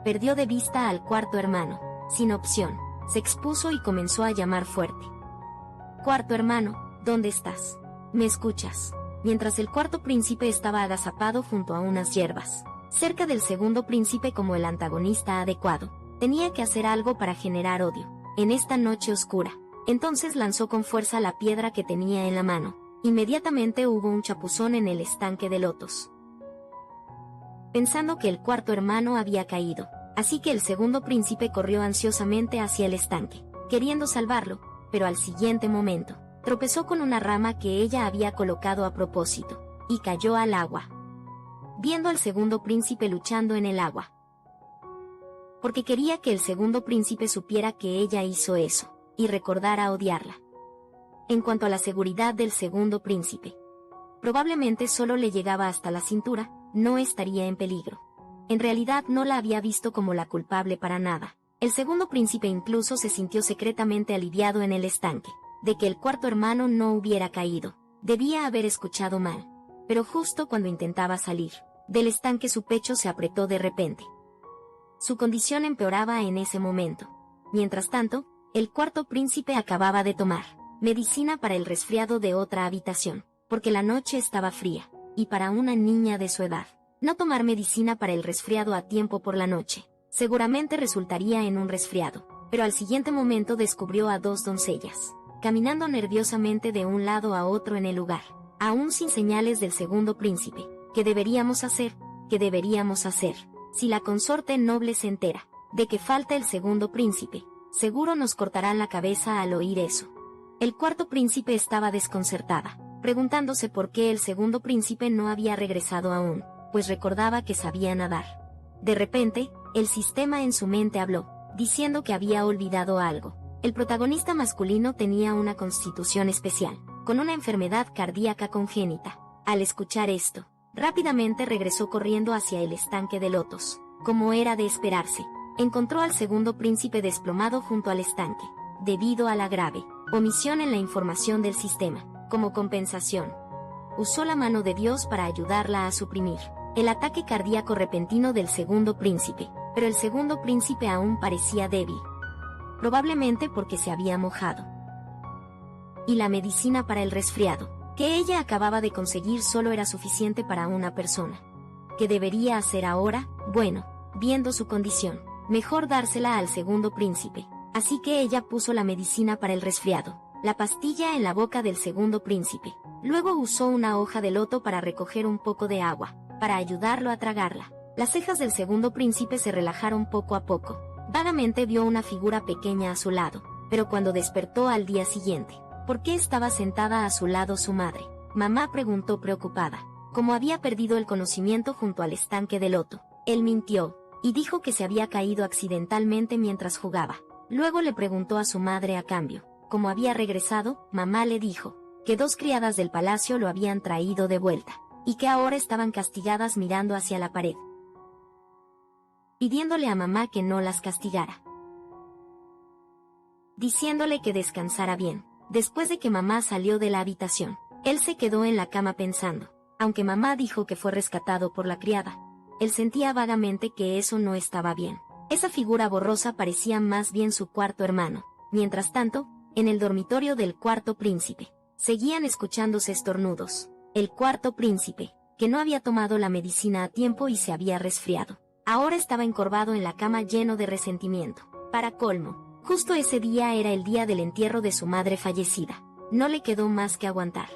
Perdió de vista al cuarto hermano, sin opción. Se expuso y comenzó a llamar fuerte. Cuarto hermano, ¿dónde estás? ¿Me escuchas? Mientras el cuarto príncipe estaba agazapado junto a unas hierbas, cerca del segundo príncipe como el antagonista adecuado, tenía que hacer algo para generar odio, en esta noche oscura. Entonces lanzó con fuerza la piedra que tenía en la mano. Inmediatamente hubo un chapuzón en el estanque de lotos, pensando que el cuarto hermano había caído. Así que el segundo príncipe corrió ansiosamente hacia el estanque, queriendo salvarlo, pero al siguiente momento, tropezó con una rama que ella había colocado a propósito, y cayó al agua. Viendo al segundo príncipe luchando en el agua, porque quería que el segundo príncipe supiera que ella hizo eso, y recordara odiarla. En cuanto a la seguridad del segundo príncipe, probablemente solo le llegaba hasta la cintura, no estaría en peligro. En realidad no la había visto como la culpable para nada. El segundo príncipe incluso se sintió secretamente aliviado en el estanque, de que el cuarto hermano no hubiera caído. Debía haber escuchado mal. Pero justo cuando intentaba salir del estanque su pecho se apretó de repente. Su condición empeoraba en ese momento. Mientras tanto, el cuarto príncipe acababa de tomar medicina para el resfriado de otra habitación, porque la noche estaba fría, y para una niña de su edad, no tomar medicina para el resfriado a tiempo por la noche, seguramente resultaría en un resfriado. Pero al siguiente momento descubrió a 2 doncellas, caminando nerviosamente de un lado a otro en el lugar, aún sin señales del segundo príncipe. ¿Qué deberíamos hacer? ¿Qué deberíamos hacer? Si la consorte noble se entera de que falta el segundo príncipe, seguro nos cortarán la cabeza al oír eso. El cuarto príncipe estaba desconcertada, preguntándose por qué el segundo príncipe no había regresado aún, pues recordaba que sabía nadar. De repente, el sistema en su mente habló. diciendo que había olvidado algo. El protagonista masculino tenía una constitución especial, con una enfermedad cardíaca congénita. Al escuchar esto, rápidamente regresó corriendo hacia el estanque de lotos. Como era de esperarse, encontró al segundo príncipe desplomado junto al estanque, debido a la grave omisión en la información del sistema. Como compensación, usó la mano de Dios para ayudarla a suprimir el ataque cardíaco repentino del segundo príncipe, pero el segundo príncipe aún parecía débil, probablemente porque se había mojado. Y la medicina para el resfriado, que ella acababa de conseguir, solo era suficiente para una persona. ¿Qué debería hacer ahora? Bueno, viendo su condición, mejor dársela al segundo príncipe. Así que ella puso la medicina para el resfriado, la pastilla, en la boca del segundo príncipe. Luego usó una hoja de loto para recoger un poco de agua, para ayudarlo a tragarla. Las cejas del segundo príncipe se relajaron poco a poco. Vagamente vio una figura pequeña a su lado, pero cuando despertó al día siguiente, ¿por qué estaba sentada a su lado su madre? Mamá preguntó preocupada. Como había perdido el conocimiento junto al estanque de loto, él mintió y dijo que se había caído accidentalmente mientras jugaba. Luego le preguntó a su madre a cambio. Como había regresado, mamá le dijo que 2 criadas del palacio lo habían traído de vuelta, y que ahora estaban castigadas mirando hacia la pared, pidiéndole a mamá que no las castigara, diciéndole que descansara bien. Después de que mamá salió de la habitación, él se quedó en la cama pensando. Aunque mamá dijo que fue rescatado por la criada, él sentía vagamente que eso no estaba bien. Esa figura borrosa parecía más bien su cuarto hermano. Mientras tanto, en el dormitorio del cuarto príncipe, seguían escuchándose estornudos. El cuarto príncipe, que no había tomado la medicina a tiempo y se había resfriado, ahora estaba encorvado en la cama lleno de resentimiento. Para colmo, justo ese día era el día del entierro de su madre fallecida. No le quedó más que aguantar.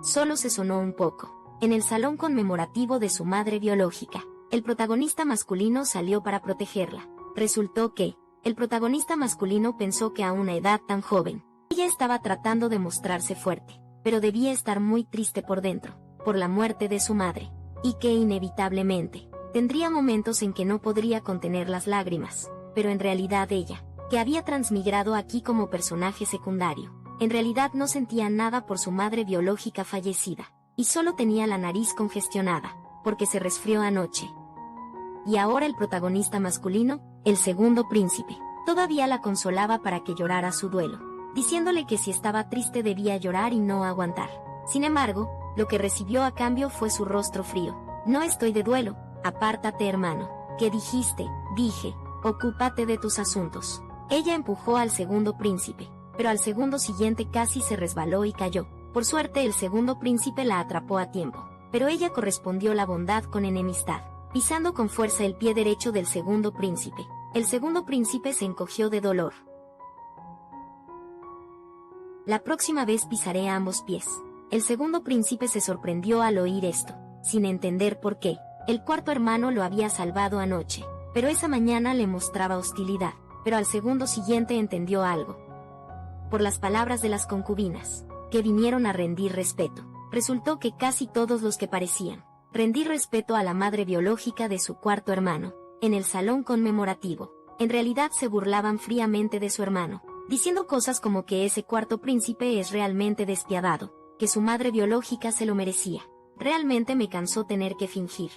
Solo se sonó un poco. En el salón conmemorativo de su madre biológica, el protagonista masculino salió para protegerla. Resultó que el protagonista masculino pensó que a una edad tan joven, ella estaba tratando de mostrarse fuerte, pero debía estar muy triste por dentro, por la muerte de su madre, y que inevitablemente tendría momentos en que no podría contener las lágrimas. Pero en realidad ella, que había transmigrado aquí como personaje secundario, en realidad no sentía nada por su madre biológica fallecida, y solo tenía la nariz congestionada, porque se resfrió anoche. Y ahora el protagonista masculino, el segundo príncipe, todavía la consolaba para que llorara su duelo, diciéndole que si estaba triste debía llorar y no aguantar. Sin embargo, lo que recibió a cambio fue su rostro frío. No estoy de duelo, apártate hermano. ¿Qué dijiste? Dije, ocúpate de tus asuntos. Ella empujó al segundo príncipe, pero al segundo siguiente casi se resbaló y cayó. Por suerte el segundo príncipe la atrapó a tiempo, pero ella correspondió la bondad con enemistad, pisando con fuerza el pie derecho del segundo príncipe. El segundo príncipe se encogió de dolor. La próxima vez pisaré a ambos pies. El segundo príncipe se sorprendió al oír esto, sin entender por qué. El cuarto hermano lo había salvado anoche, pero esa mañana le mostraba hostilidad. Pero al segundo siguiente entendió algo. Por las palabras de las concubinas, que vinieron a rendir respeto, resultó que casi todos los que parecían rendir respeto a la madre biológica de su cuarto hermano, en el salón conmemorativo, en realidad se burlaban fríamente de su hermano, diciendo cosas como que ese cuarto príncipe es realmente despiadado, que su madre biológica se lo merecía. Realmente me cansó tener que fingir.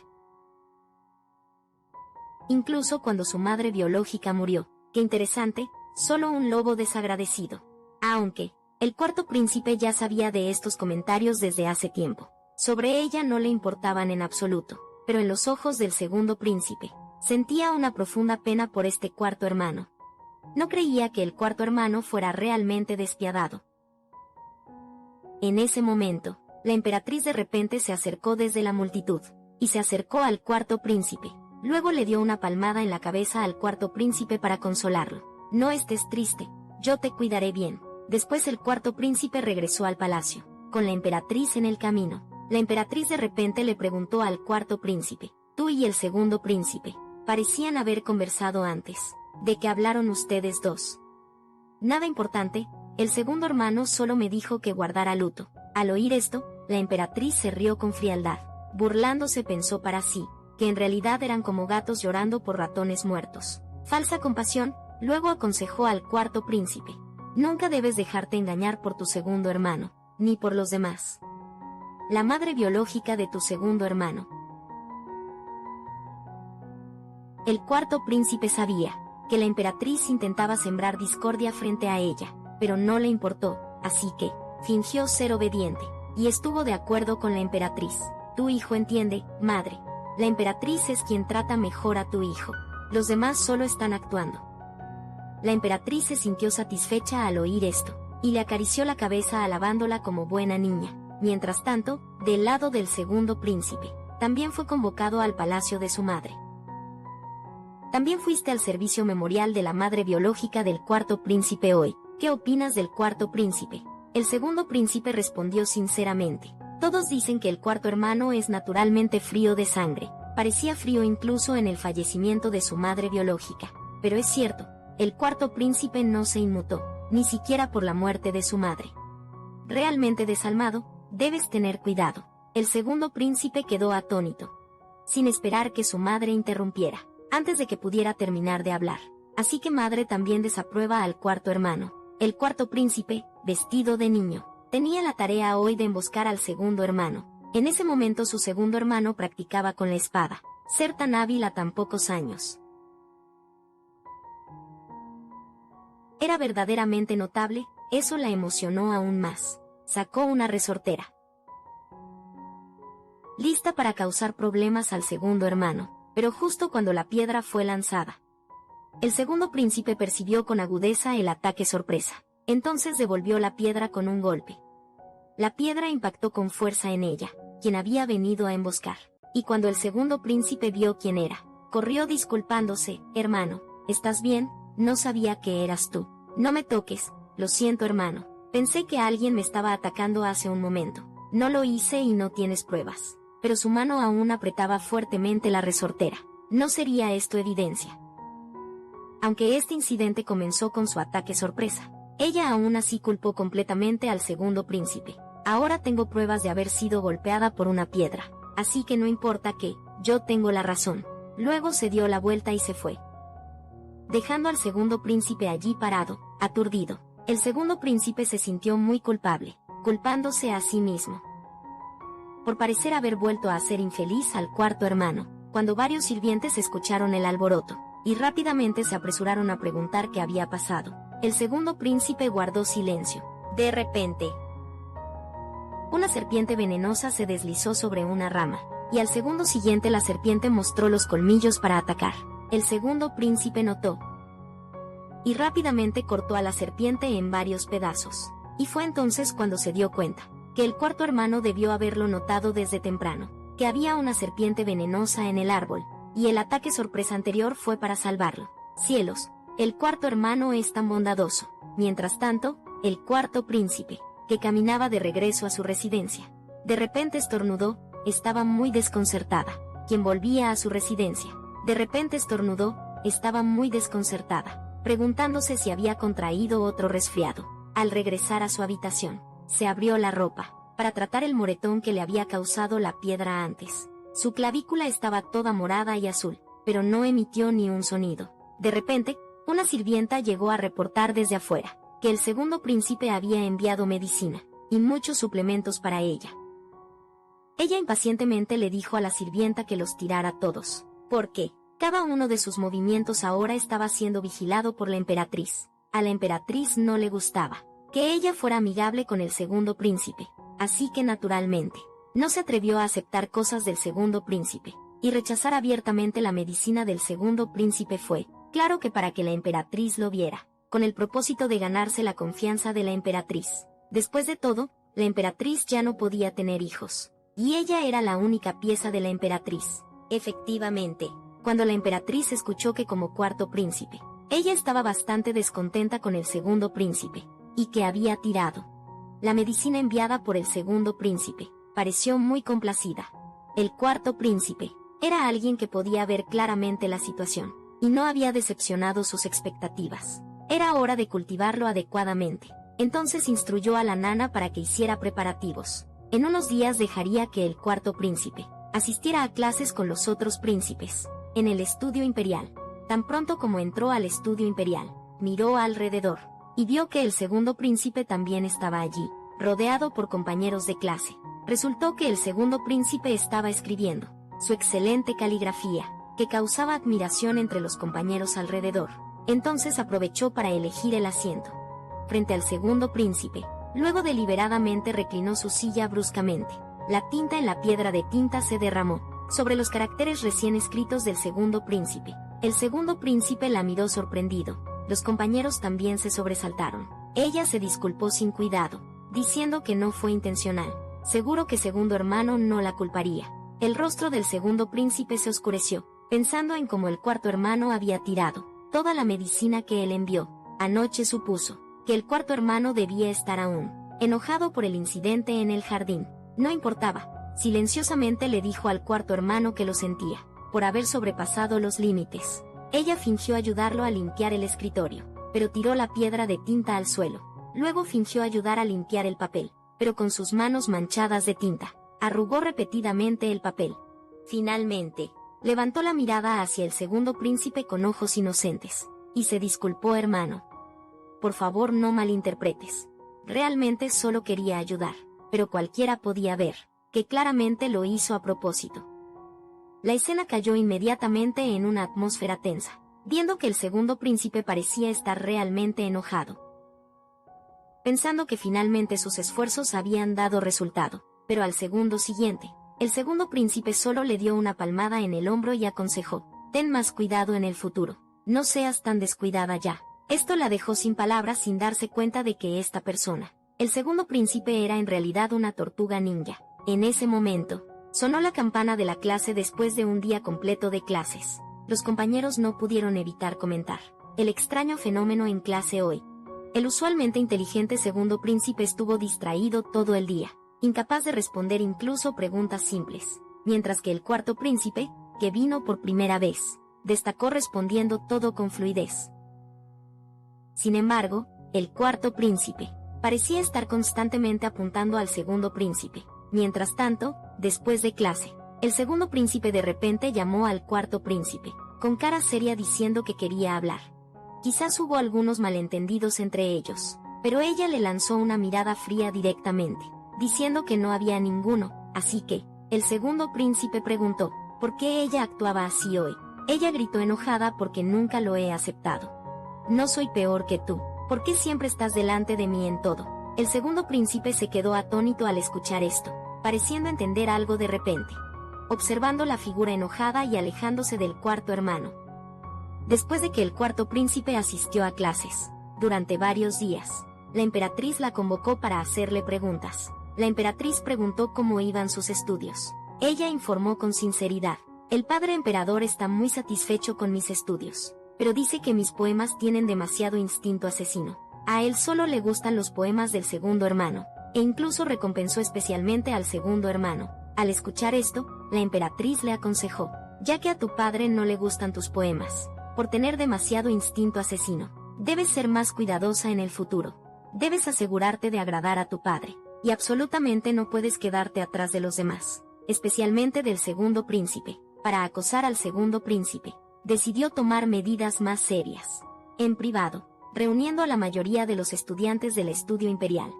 Incluso cuando su madre biológica murió. Qué interesante, solo un lobo desagradecido. Aunque, el cuarto príncipe ya sabía de estos comentarios desde hace tiempo. Sobre ella no le importaban en absoluto, pero en los ojos del segundo príncipe, sentía una profunda pena por este cuarto hermano. No creía que el cuarto hermano fuera realmente despiadado. En ese momento, la emperatriz de repente se acercó desde la multitud, y se acercó al cuarto príncipe. Luego le dio una palmada en la cabeza al cuarto príncipe para consolarlo. No estés triste, yo te cuidaré bien. Después el cuarto príncipe regresó al palacio, con la emperatriz en el camino. La emperatriz de repente le preguntó al cuarto príncipe, tú y el segundo príncipe, parecían haber conversado antes. ¿De qué hablaron ustedes dos? Nada importante, el segundo hermano solo me dijo que guardara luto. Al oír esto, la emperatriz se rió con frialdad. Burlándose pensó para sí, que en realidad eran como gatos llorando por ratones muertos. falsa compasión, luego aconsejó al cuarto príncipe: nunca debes dejarte engañar por tu segundo hermano, ni por los demás. La madre biológica de tu segundo hermano. El cuarto príncipe sabía que la emperatriz intentaba sembrar discordia frente a ella, pero no le importó, así que fingió ser obediente, y estuvo de acuerdo con la emperatriz. Tu hijo entiende, madre. La emperatriz es quien trata mejor a tu hijo. Los demás solo están actuando. La emperatriz se sintió satisfecha al oír esto, y le acarició la cabeza alabándola como buena niña. Mientras tanto, del lado del segundo príncipe, también fue convocado al palacio de su madre. También fuiste al servicio memorial de la madre biológica del cuarto príncipe hoy. ¿Qué opinas del cuarto príncipe? El segundo príncipe respondió sinceramente: todos dicen que el cuarto hermano es naturalmente frío de sangre. Parecía frío incluso en el fallecimiento de su madre biológica. Pero es cierto, el cuarto príncipe no se inmutó, ni siquiera por la muerte de su madre. Realmente desalmado, debes tener cuidado. El segundo príncipe quedó atónito, sin esperar que su madre interrumpiera, antes de que pudiera terminar de hablar. Así que madre también desaprueba al cuarto hermano. El cuarto príncipe, vestido de niño, tenía la tarea hoy de emboscar al segundo hermano. En ese momento su segundo hermano practicaba con la espada. Ser tan hábil a tan pocos años era verdaderamente notable. Eso la emocionó aún más. Sacó una resortera, lista para causar problemas al segundo hermano. Pero justo cuando la piedra fue lanzada, el segundo príncipe percibió con agudeza el ataque sorpresa. Entonces devolvió la piedra con un golpe. La piedra impactó con fuerza en ella, quien había venido a emboscar. Y cuando el segundo príncipe vio quién era, corrió disculpándose: hermano, ¿estás bien? No sabía que eras tú. No me toques, lo siento hermano. Pensé que alguien me estaba atacando hace un momento. No lo hice y no tienes pruebas. Pero su mano aún apretaba fuertemente la resortera. ¿No sería esto evidencia? Aunque este incidente comenzó con su ataque sorpresa, ella aún así culpó completamente al segundo príncipe. Ahora tengo pruebas de haber sido golpeada por una piedra, así que no importa que, yo tengo la razón. Luego se dio la vuelta y se fue, dejando al segundo príncipe allí parado, aturdido. El segundo príncipe se sintió muy culpable, culpándose a sí mismo por parecer haber vuelto a hacer infeliz al cuarto hermano, cuando varios sirvientes escucharon el alboroto, y rápidamente se apresuraron a preguntar qué había pasado. El segundo príncipe guardó silencio. De repente, una serpiente venenosa se deslizó sobre una rama, y al segundo siguiente la serpiente mostró los colmillos para atacar. El segundo príncipe notó, y rápidamente cortó a la serpiente en varios pedazos. Y fue entonces cuando se dio cuenta que el cuarto hermano debió haberlo notado desde temprano, que había una serpiente venenosa en el árbol, y el ataque sorpresa anterior fue para salvarlo. Cielos, el cuarto hermano es tan bondadoso. Mientras tanto, el cuarto príncipe, que caminaba de regreso a su residencia, de repente estornudó. Estaba muy desconcertada. Quien volvía a su residencia, de repente estornudó. Estaba muy desconcertada, preguntándose si había contraído otro resfriado. Al regresar a su habitación, se abrió la ropa para tratar el moretón que le había causado la piedra antes. Su clavícula estaba toda morada y azul, pero no emitió ni un sonido. De repente, una sirvienta llegó a reportar desde afuera que el segundo príncipe había enviado medicina y muchos suplementos para ella. Ella impacientemente le dijo a la sirvienta que los tirara todos, porque cada uno de sus movimientos ahora estaba siendo vigilado por la emperatriz. A la emperatriz no le gustaba que ella fuera amigable con el segundo príncipe, así que naturalmente no se atrevió a aceptar cosas del segundo príncipe, y rechazar abiertamente la medicina del segundo príncipe fue, claro que para que la emperatriz lo viera, con el propósito de ganarse la confianza de la emperatriz. Después de todo, la emperatriz ya no podía tener hijos, y ella era la única pieza de la emperatriz. Efectivamente, cuando la emperatriz escuchó que como cuarto príncipe, ella estaba bastante descontenta con el segundo príncipe, y que había tirado la medicina enviada por el segundo príncipe, pareció muy complacida. El cuarto príncipe era alguien que podía ver claramente la situación, y no había decepcionado sus expectativas. Era hora de cultivarlo adecuadamente. Entonces instruyó a la nana para que hiciera preparativos. En unos días dejaría que el cuarto príncipe asistiera a clases con los otros príncipes, en el estudio imperial. Tan pronto como entró al estudio imperial, miró alrededor, y vio que el segundo príncipe también estaba allí, rodeado por compañeros de clase. Resultó que el segundo príncipe estaba escribiendo su excelente caligrafía, que causaba admiración entre los compañeros alrededor. Entonces aprovechó para elegir el asiento frente al segundo príncipe. Luego deliberadamente reclinó su silla bruscamente. La tinta en la piedra de tinta se derramó sobre los caracteres recién escritos del segundo príncipe. El segundo príncipe la miró sorprendido. Los compañeros también se sobresaltaron. Ella se disculpó sin cuidado, diciendo que no fue intencional. Seguro que segundo hermano no la culparía. El rostro del segundo príncipe se oscureció, pensando en cómo el cuarto hermano había tirado toda la medicina que él envió. Anoche supuso que el cuarto hermano debía estar aún enojado por el incidente en el jardín. No importaba. Silenciosamente le dijo al cuarto hermano que lo sentía por haber sobrepasado los límites. Ella fingió ayudarlo a limpiar el escritorio, pero tiró la piedra de tinta al suelo. Luego fingió ayudar a limpiar el papel, pero con sus manos manchadas de tinta, arrugó repetidamente el papel. Finalmente, levantó la mirada hacia el segundo príncipe con ojos inocentes, y se disculpó: hermano. Por favor, no malinterpretes. Realmente solo quería ayudar, pero cualquiera podía ver que claramente lo hizo a propósito. La escena cayó inmediatamente en una atmósfera tensa, viendo que el segundo príncipe parecía estar realmente enojado, pensando que finalmente sus esfuerzos habían dado resultado. Pero al segundo siguiente, el segundo príncipe solo le dio una palmada en el hombro y aconsejó: ten más cuidado en el futuro, no seas tan descuidada ya. Esto la dejó sin palabras, sin darse cuenta de que esta persona, el segundo príncipe, era en realidad una tortuga ninja. En ese momento, sonó la campana de la clase después de un día completo de clases. Los compañeros no pudieron evitar comentar el extraño fenómeno en clase hoy. El usualmente inteligente segundo príncipe estuvo distraído todo el día, incapaz de responder incluso preguntas simples, mientras que el cuarto príncipe, que vino por primera vez, destacó respondiendo todo con fluidez. Sin embargo, el cuarto príncipe parecía estar constantemente apuntando al segundo príncipe. Mientras tanto, después de clase, el segundo príncipe de repente llamó al cuarto príncipe, con cara seria, diciendo que quería hablar. Quizás hubo algunos malentendidos entre ellos, pero ella le lanzó una mirada fría directamente, diciendo que no había ninguno. Así que, el segundo príncipe preguntó: ¿por qué ella actuaba así hoy? Ella gritó enojada: porque nunca lo he aceptado. No soy peor que tú. ¿Por qué siempre estás delante de mí en todo? El segundo príncipe se quedó atónito al escuchar esto, pareciendo entender algo de repente, observando la figura enojada y alejándose del cuarto hermano. Después de que el cuarto príncipe asistió a clases durante varios días, la emperatriz la convocó para hacerle preguntas. La emperatriz preguntó cómo iban sus estudios. Ella informó con sinceridad: el padre emperador está muy satisfecho con mis estudios, pero dice que mis poemas tienen demasiado instinto asesino. A él solo le gustan los poemas del segundo hermano, e incluso recompensó especialmente al segundo hermano. Al escuchar esto, la emperatriz le aconsejó: ya que a tu padre no le gustan tus poemas, por tener demasiado instinto asesino, debes ser más cuidadosa en el futuro. Debes asegurarte de agradar a tu padre, y absolutamente no puedes quedarte atrás de los demás, especialmente del segundo príncipe. Para acosar al segundo príncipe, decidió tomar medidas más serias. En privado, reuniendo a la mayoría de los estudiantes del estudio imperial,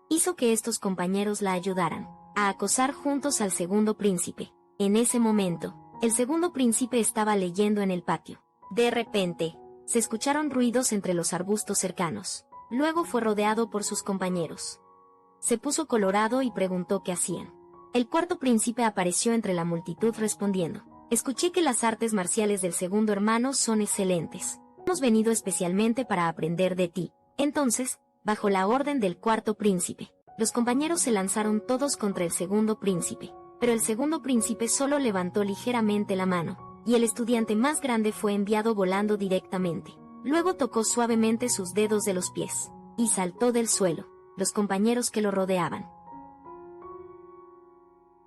hizo que estos compañeros la ayudaran a acosar juntos al segundo príncipe. En ese momento, el segundo príncipe estaba leyendo en el patio. De repente, se escucharon ruidos entre los arbustos cercanos. Luego fue rodeado por sus compañeros. Se puso colorado y preguntó qué hacían. El cuarto príncipe apareció entre la multitud respondiendo: escuché que las artes marciales del segundo hermano son excelentes. Hemos venido especialmente para aprender de ti. Entonces, bajo la orden del cuarto príncipe, los compañeros se lanzaron todos contra el segundo príncipe, pero el segundo príncipe solo levantó ligeramente la mano, y el estudiante más grande fue enviado volando directamente. Luego tocó suavemente sus dedos de los pies, y saltó del suelo. Los compañeros que lo rodeaban,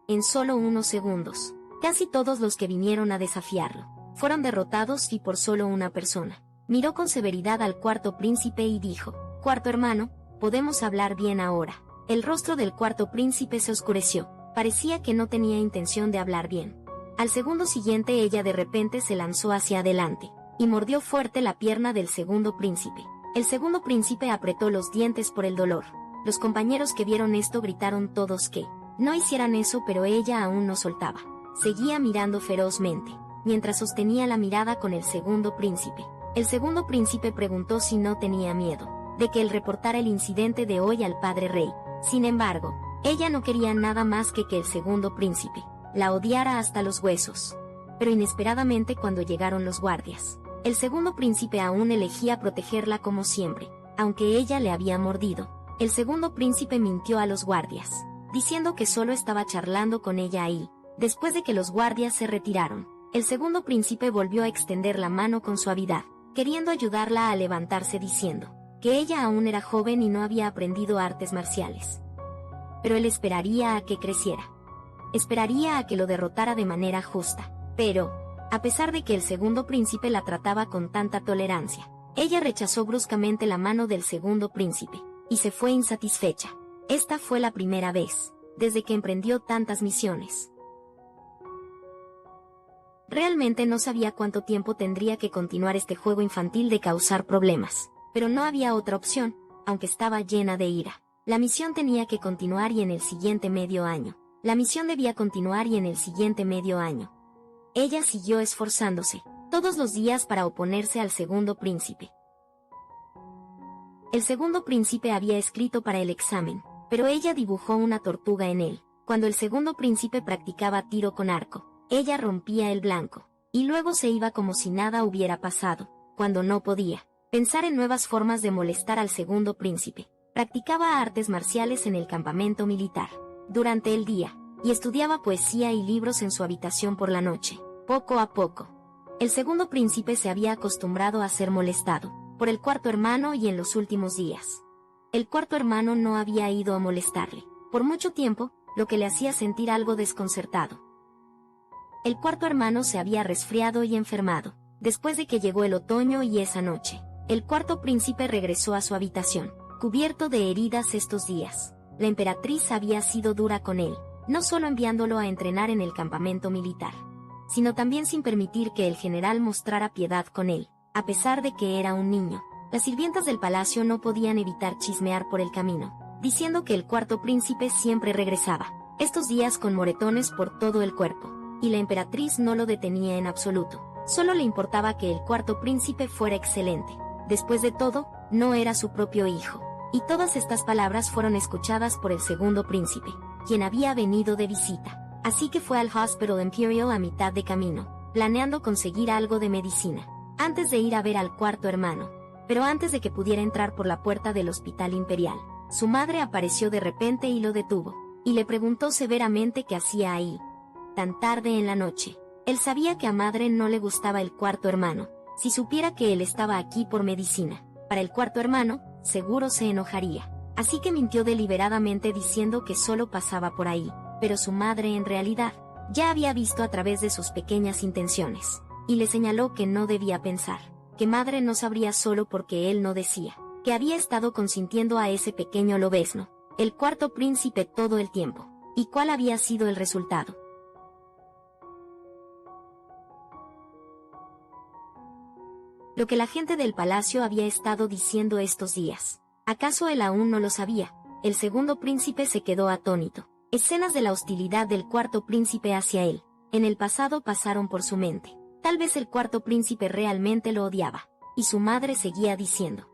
en solo unos segundos, casi todos los que vinieron a desafiarlo, fueron derrotados, y por solo una persona. Miró con severidad al cuarto príncipe y dijo: cuarto hermano, podemos hablar bien ahora. El rostro del cuarto príncipe se oscureció, parecía que no tenía intención de hablar bien. Al segundo siguiente ella de repente se lanzó hacia adelante, y mordió fuerte la pierna del segundo príncipe. El segundo príncipe apretó los dientes por el dolor. Los compañeros que vieron esto gritaron todos que no hicieran eso, pero ella aún no soltaba. Seguía mirando ferozmente, mientras sostenía la mirada con el segundo príncipe. El segundo príncipe preguntó si no tenía miedo de que él reportara el incidente de hoy al padre rey. Sin embargo, ella no quería nada más que el segundo príncipe la odiara hasta los huesos. Pero inesperadamente cuando llegaron los guardias, el segundo príncipe aún elegía protegerla como siempre, aunque ella le había mordido. El segundo príncipe mintió a los guardias, diciendo que solo estaba charlando con ella ahí. Después de que los guardias se retiraron, el segundo príncipe volvió a extender la mano con suavidad, queriendo ayudarla a levantarse diciendo que ella aún era joven y no había aprendido artes marciales. Pero él esperaría a que creciera. Esperaría a que lo derrotara de manera justa. Pero, a pesar de que el segundo príncipe la trataba con tanta tolerancia, ella rechazó bruscamente la mano del segundo príncipe, y se fue insatisfecha. Esta fue la primera vez, desde que emprendió tantas misiones. Realmente no sabía cuánto tiempo tendría que continuar este juego infantil de causar problemas, pero no había otra opción, aunque estaba llena de ira. La misión tenía que continuar y en el siguiente medio año. La misión debía continuar y en el siguiente medio año. Ella siguió esforzándose, todos los días para oponerse al segundo príncipe. El segundo príncipe había escrito para el examen, pero ella dibujó una tortuga en él. Cuando el segundo príncipe practicaba tiro con arco, ella rompía el blanco, y luego se iba como si nada hubiera pasado. Cuando no podía pensar en nuevas formas de molestar al segundo príncipe, practicaba artes marciales en el campamento militar durante el día, y estudiaba poesía y libros en su habitación por la noche. Poco a poco, el segundo príncipe se había acostumbrado a ser molestado por el cuarto hermano y en los últimos días, el cuarto hermano no había ido a molestarle por mucho tiempo, lo que le hacía sentir algo desconcertado. El cuarto hermano se había resfriado y enfermado. Después de que llegó el otoño y esa noche, el cuarto príncipe regresó a su habitación, cubierto de heridas estos días. La emperatriz había sido dura con él, no solo enviándolo a entrenar en el campamento militar, sino también sin permitir que el general mostrara piedad con él, a pesar de que era un niño. Las sirvientas del palacio no podían evitar chismear por el camino, diciendo que el cuarto príncipe siempre regresaba, estos días con moretones por todo el cuerpo, y la emperatriz no lo detenía en absoluto. Solo le importaba que el cuarto príncipe fuera excelente. Después de todo, no era su propio hijo. Y todas estas palabras fueron escuchadas por el segundo príncipe, quien había venido de visita. Así que fue al Hospital Imperial a mitad de camino, planeando conseguir algo de medicina, antes de ir a ver al cuarto hermano. Pero antes de que pudiera entrar por la puerta del Hospital Imperial, su madre apareció de repente y lo detuvo, y le preguntó severamente qué hacía ahí, tan tarde en la noche. Él sabía que a madre no le gustaba el cuarto hermano. Si supiera que él estaba aquí por medicina, para el cuarto hermano, seguro se enojaría. Así que mintió deliberadamente diciendo que solo pasaba por ahí, pero su madre en realidad ya había visto a través de sus pequeñas intenciones, y le señaló que no debía pensar, que madre no sabría solo porque él no decía, que había estado consintiendo a ese pequeño lobezno, el cuarto príncipe todo el tiempo, y cuál había sido el resultado. Lo que la gente del palacio había estado diciendo estos días. ¿Acaso él aún no lo sabía? El segundo príncipe se quedó atónito. Escenas de la hostilidad del cuarto príncipe hacia él, en el pasado pasaron por su mente. Tal vez el cuarto príncipe realmente lo odiaba, y su madre seguía diciendo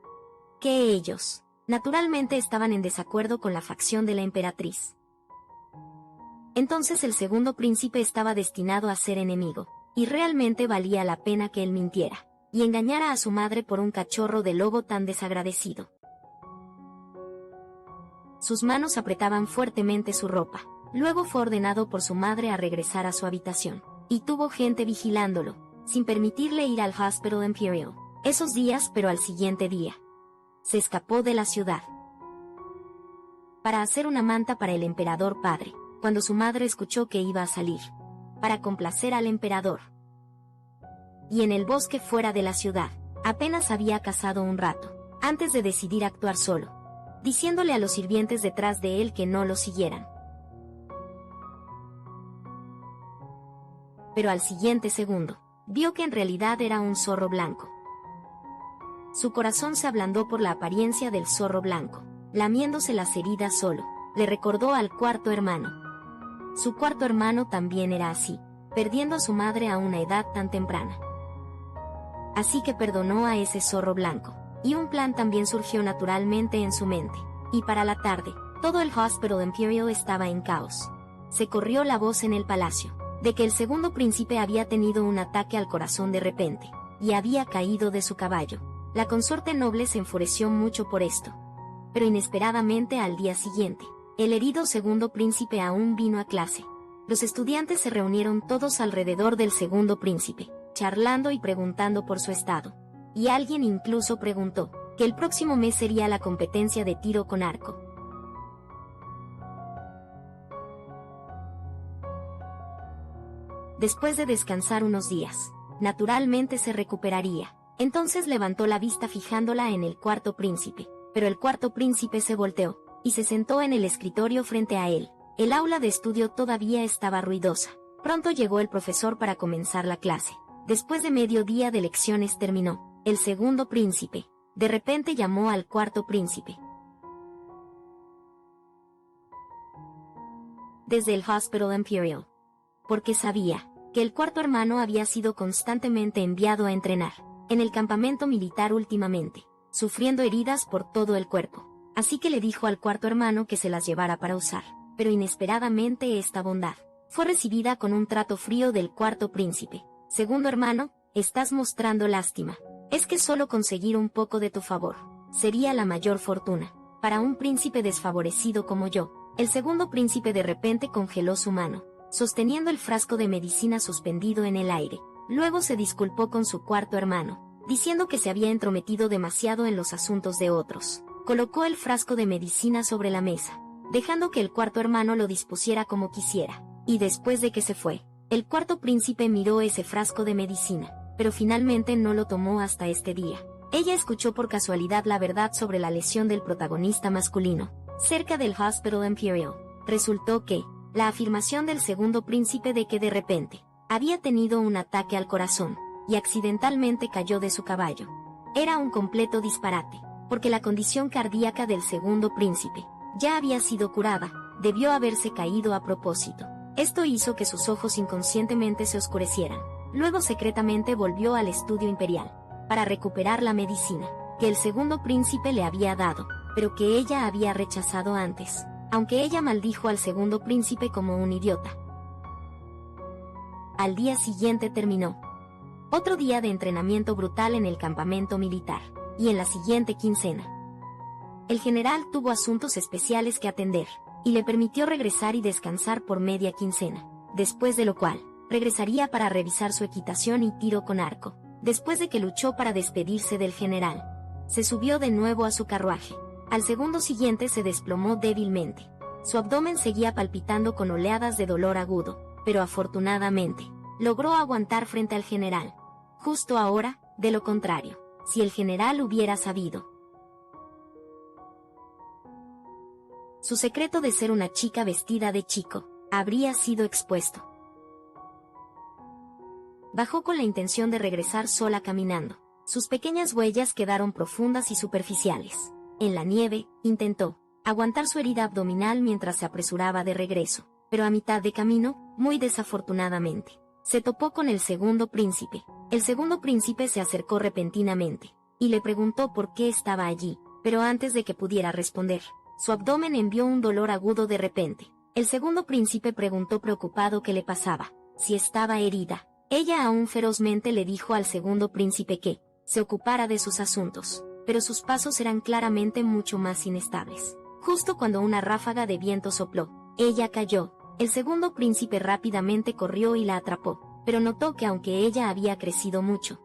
que ellos, naturalmente estaban en desacuerdo con la facción de la emperatriz. Entonces el segundo príncipe estaba destinado a ser enemigo, y realmente valía la pena que él mintiera y engañara a su madre por un cachorro de lobo tan desagradecido. Sus manos apretaban fuertemente su ropa. Luego fue ordenado por su madre a regresar a su habitación, y tuvo gente vigilándolo, sin permitirle ir al Hospital Imperial esos días, pero al siguiente día se escapó de la ciudad para hacer una manta para el emperador padre, cuando su madre escuchó que iba a salir para complacer al emperador. Y en el bosque fuera de la ciudad, apenas había cazado un rato, antes de decidir actuar solo, diciéndole a los sirvientes detrás de él que no lo siguieran. pero al siguiente segundo, vio que en realidad era un zorro blanco. Su corazón se ablandó por la apariencia del zorro blanco, lamiéndose las heridas solo. Le recordó al cuarto hermano. Su cuarto hermano también era así, perdiendo a su madre a una edad tan temprana. Así que perdonó a ese zorro blanco, y un plan también surgió naturalmente en su mente. Y para la tarde, todo el Hospital Imperial estaba en caos. Se corrió la voz en el palacio, de que el segundo príncipe había tenido un ataque al corazón de repente, y había caído de su caballo. La consorte noble se enfureció mucho por esto. Pero inesperadamente al día siguiente, el herido segundo príncipe aún vino a clase. Los estudiantes se reunieron todos alrededor del segundo príncipe, charlando y preguntando por su estado. Y alguien incluso preguntó que el próximo mes sería la competencia de tiro con arco. Después de descansar unos días, naturalmente se recuperaría. Entonces levantó la vista fijándola en el cuarto príncipe, pero el cuarto príncipe se volteó y se sentó en el escritorio frente a él. El aula de estudio todavía estaba ruidosa. Pronto llegó el profesor para comenzar la clase. Después de medio día de lecciones terminó. El segundo príncipe, de repente llamó al cuarto príncipe. Desde el Hospital Imperial. Porque sabía que el cuarto hermano había sido constantemente enviado a entrenar en el campamento militar últimamente, sufriendo heridas por todo el cuerpo. Así que le dijo al cuarto hermano que se las llevara para usar. Pero inesperadamente esta bondad fue recibida con un trato frío del cuarto príncipe. Segundo hermano, estás mostrando lástima. Es que solo conseguir un poco de tu favor sería la mayor fortuna para un príncipe desfavorecido como yo. El segundo príncipe de repente congeló su mano, sosteniendo el frasco de medicina suspendido en el aire. Luego se disculpó con su cuarto hermano, diciendo que se había entrometido demasiado en los asuntos de otros. Colocó el frasco de medicina sobre la mesa, dejando que el cuarto hermano lo dispusiera como quisiera. Y después de que se fue, el cuarto príncipe miró ese frasco de medicina, pero finalmente no lo tomó hasta este día. Ella escuchó por casualidad la verdad sobre la lesión del protagonista masculino, cerca del Hospital Imperial. Resultó que, la afirmación del segundo príncipe de que de repente había tenido un ataque al corazón, y accidentalmente cayó de su caballo, era un completo disparate, porque la condición cardíaca del segundo príncipe ya había sido curada, debió haberse caído a propósito. Esto hizo que sus ojos inconscientemente se oscurecieran. Luego secretamente volvió al estudio imperial, para recuperar la medicina que el segundo príncipe le había dado, pero que ella había rechazado antes, aunque ella maldijo al segundo príncipe como un idiota. Al día siguiente terminó. Otro día de entrenamiento brutal en el campamento militar, y en la siguiente quincena. El general tuvo asuntos especiales que atender, y le permitió regresar y descansar por media quincena, después de lo cual, regresaría para revisar su equitación y tiro con arco. Después de que luchó para despedirse del general, se subió de nuevo a su carruaje. Al segundo siguiente se desplomó débilmente. Su abdomen seguía palpitando con oleadas de dolor agudo, pero afortunadamente, logró aguantar frente al general. Justo ahora, de lo contrario, si el general hubiera sabido su secreto de ser una chica vestida de chico, habría sido expuesto. Bajó con la intención de regresar sola caminando. Sus pequeñas huellas quedaron profundas y superficiales. En la nieve, intentó aguantar su herida abdominal mientras se apresuraba de regreso, pero a mitad de camino, muy desafortunadamente, se topó con el segundo príncipe. El segundo príncipe se acercó repentinamente, y le preguntó por qué estaba allí, pero antes de que pudiera responder, su abdomen envió un dolor agudo de repente. El segundo príncipe preguntó preocupado qué le pasaba, si estaba herida. Ella aún ferozmente le dijo al segundo príncipe que se ocupara de sus asuntos, pero sus pasos eran claramente mucho más inestables. Justo cuando una ráfaga de viento sopló, ella cayó. El segundo príncipe rápidamente corrió y la atrapó, pero notó que aunque ella había crecido mucho,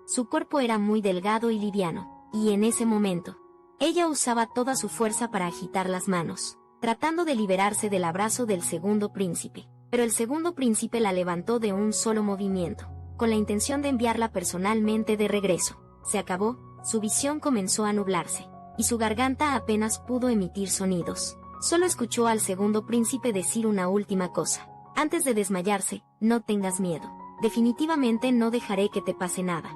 su cuerpo era muy delgado y liviano, y en ese momento, ella usaba toda su fuerza para agitar las manos, tratando de liberarse del abrazo del segundo príncipe. Pero el segundo príncipe la levantó de un solo movimiento, con la intención de enviarla personalmente de regreso. Se acabó, su visión comenzó a nublarse, y su garganta apenas pudo emitir sonidos. Solo escuchó al segundo príncipe decir una última cosa, antes de desmayarse: no tengas miedo. definitivamente no dejaré que te pase nada.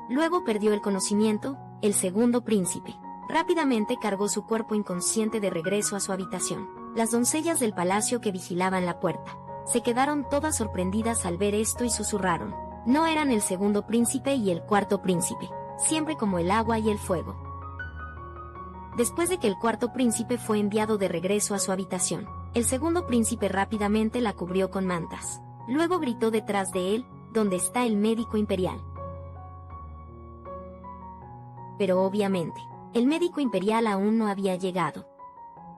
Luego perdió el conocimiento, el segundo príncipe. Rápidamente cargó su cuerpo inconsciente de regreso a su habitación. Las doncellas del palacio que vigilaban la puerta se quedaron todas sorprendidas al ver esto y susurraron. No eran el segundo príncipe y el cuarto príncipe, siempre como el agua y el fuego. Después de que el cuarto príncipe fue enviado de regreso a su habitación, el segundo príncipe rápidamente la cubrió con mantas. Luego gritó detrás de él, ¿dónde está el médico imperial? Pero obviamente, el médico imperial aún no había llegado.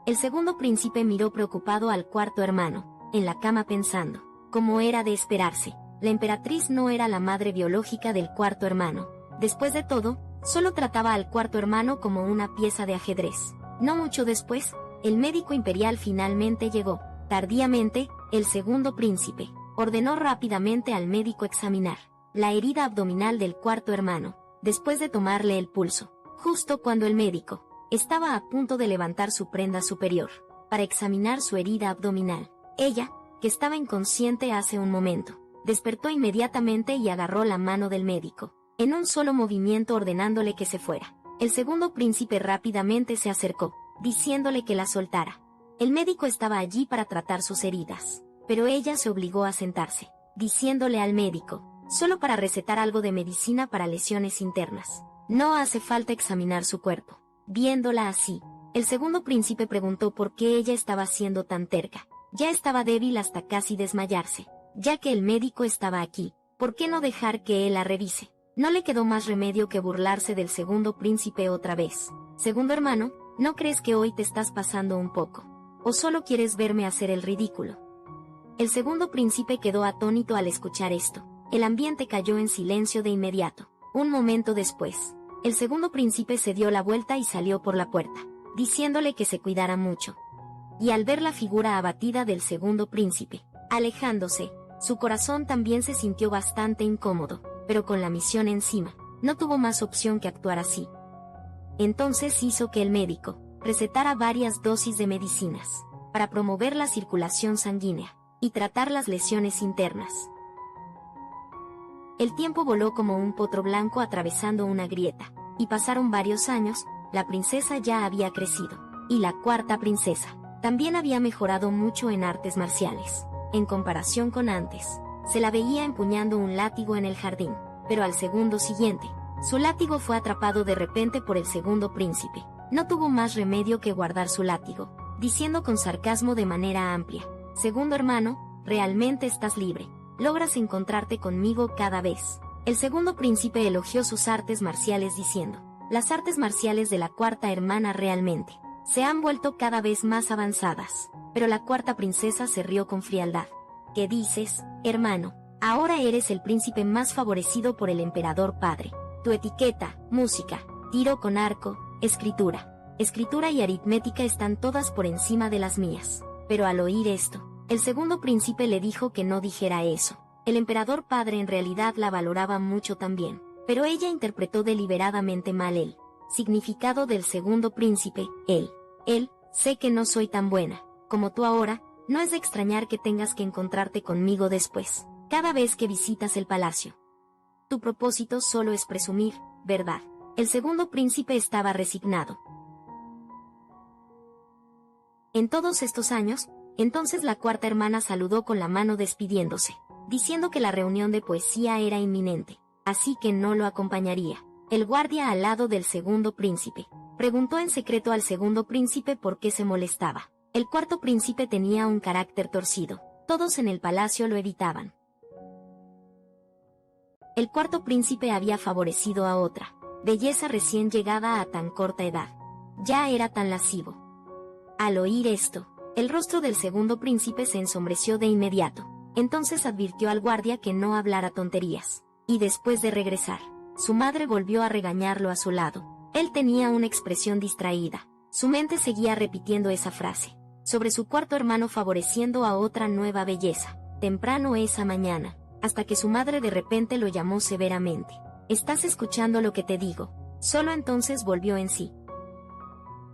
El segundo príncipe miró preocupado al cuarto hermano, en la cama pensando, como era de esperarse, la emperatriz no era la madre biológica del cuarto hermano. Después de todo, solo trataba al cuarto hermano como una pieza de ajedrez. No mucho después, el médico imperial finalmente llegó. Tardíamente, el segundo príncipe ordenó rápidamente al médico examinar la herida abdominal del cuarto hermano, después de tomarle el pulso, justo cuando el médico estaba a punto de levantar su prenda superior para examinar su herida abdominal. Ella, que estaba inconsciente hace un momento, despertó inmediatamente y agarró la mano del médico, en un solo movimiento ordenándole que se fuera. El segundo príncipe rápidamente se acercó, diciéndole que la soltara. El médico estaba allí para tratar sus heridas, pero ella se obligó a sentarse, diciéndole al médico, solo para recetar algo de medicina para lesiones internas. No hace falta examinar su cuerpo. Viéndola así, el segundo príncipe preguntó por qué ella estaba siendo tan terca. Ya estaba débil hasta casi desmayarse. Ya que el médico estaba aquí, ¿por qué no dejar que él la revise? No le quedó más remedio que burlarse del segundo príncipe otra vez. Segundo hermano, ¿no crees que hoy te estás pasando un poco? ¿O solo quieres verme hacer el ridículo? El segundo príncipe quedó atónito al escuchar esto. El ambiente cayó en silencio de inmediato. Un momento después, el segundo príncipe se dio la vuelta y salió por la puerta, diciéndole que se cuidara mucho. Y al ver la figura abatida del segundo príncipe, alejándose, su corazón también se sintió bastante incómodo, pero con la misión encima, no tuvo más opción que actuar así. Entonces hizo que el médico recetara varias dosis de medicinas para promover la circulación sanguínea y tratar las lesiones internas. El tiempo voló como un potro blanco atravesando una grieta, y pasaron varios años. La princesa ya había crecido, y la cuarta princesa también había mejorado mucho en artes marciales. En comparación con antes, se la veía empuñando un látigo en el jardín, pero al segundo siguiente, su látigo fue atrapado de repente por el segundo príncipe. No tuvo más remedio que guardar su látigo, diciendo con sarcasmo de manera amplia, «Segundo hermano, realmente estás libre. Logras encontrarte conmigo cada vez». El segundo príncipe elogió sus artes marciales diciendo, «Las artes marciales de la cuarta hermana realmente se han vuelto cada vez más avanzadas». Pero la cuarta princesa se rió con frialdad. «¿Qué dices, hermano? Ahora eres el príncipe más favorecido por el emperador padre. Tu etiqueta, música, tiro con arco, escritura y aritmética están todas por encima de las mías». Pero al oír esto, el segundo príncipe le dijo que no dijera eso. El emperador padre en realidad la valoraba mucho también, pero ella interpretó deliberadamente mal el significado del segundo príncipe. Él, sé que no soy tan buena como tú ahora, no es de extrañar que tengas que encontrarte conmigo después, cada vez que visitas el palacio. Tu propósito solo es presumir, ¿verdad? El segundo príncipe estaba resignado. En todos estos años, entonces la cuarta hermana saludó con la mano despidiéndose, diciendo que la reunión de poesía era inminente, así que no lo acompañaría. El guardia al lado del segundo príncipe preguntó en secreto al segundo príncipe por qué se molestaba. El cuarto príncipe tenía un carácter torcido, todos en el palacio lo evitaban. El cuarto príncipe había favorecido a otra belleza recién llegada a tan corta edad. Ya era tan lascivo. Al oír esto, el rostro del segundo príncipe se ensombreció de inmediato. Entonces advirtió al guardia que no hablara tonterías, y después de regresar, su madre volvió a regañarlo a su lado. Él tenía una expresión distraída. Su mente seguía repitiendo esa frase sobre su cuarto hermano favoreciendo a otra nueva belleza, temprano esa mañana, hasta que su madre de repente lo llamó severamente. «¿Estás escuchando lo que te digo?». Solo entonces volvió en sí.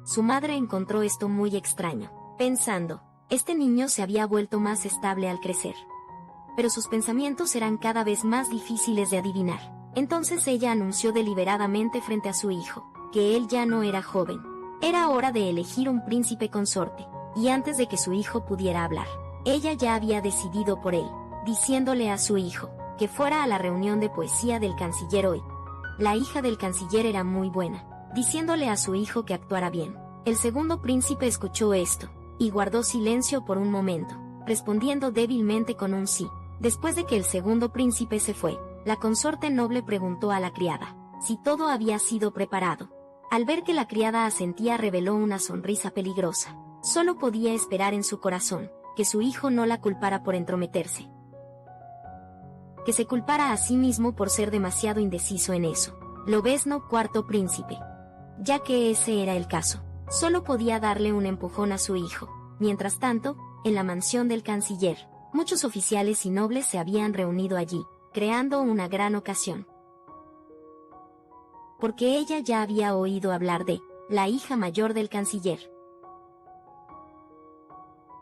Su madre encontró esto muy extraño, pensando, este niño se había vuelto más estable al crecer. pero sus pensamientos eran cada vez más difíciles de adivinar. Entonces ella anunció deliberadamente frente a su hijo, que él ya no era joven. Era hora de elegir un príncipe consorte, y antes de que su hijo pudiera hablar, ella ya había decidido por él, diciéndole a su hijo, que fuera a la reunión de poesía del canciller hoy. La hija del canciller era muy buena, diciéndole a su hijo que actuara bien. El segundo príncipe escuchó esto, y guardó silencio por un momento, respondiendo débilmente con un sí. Después de que el segundo príncipe se fue, la consorte noble preguntó a la criada, si todo había sido preparado. Al ver que la criada asentía reveló una sonrisa peligrosa. Solo podía esperar en su corazón, que su hijo no la culpara por entrometerse. Que se culpara a sí mismo por ser demasiado indeciso en eso. Lobezno, cuarto príncipe. Ya que ese era el caso, solo podía darle un empujón a su hijo. Mientras tanto, en la mansión del canciller, muchos oficiales y nobles se habían reunido allí, creando una gran ocasión. Porque ella ya había oído hablar de la hija mayor del canciller,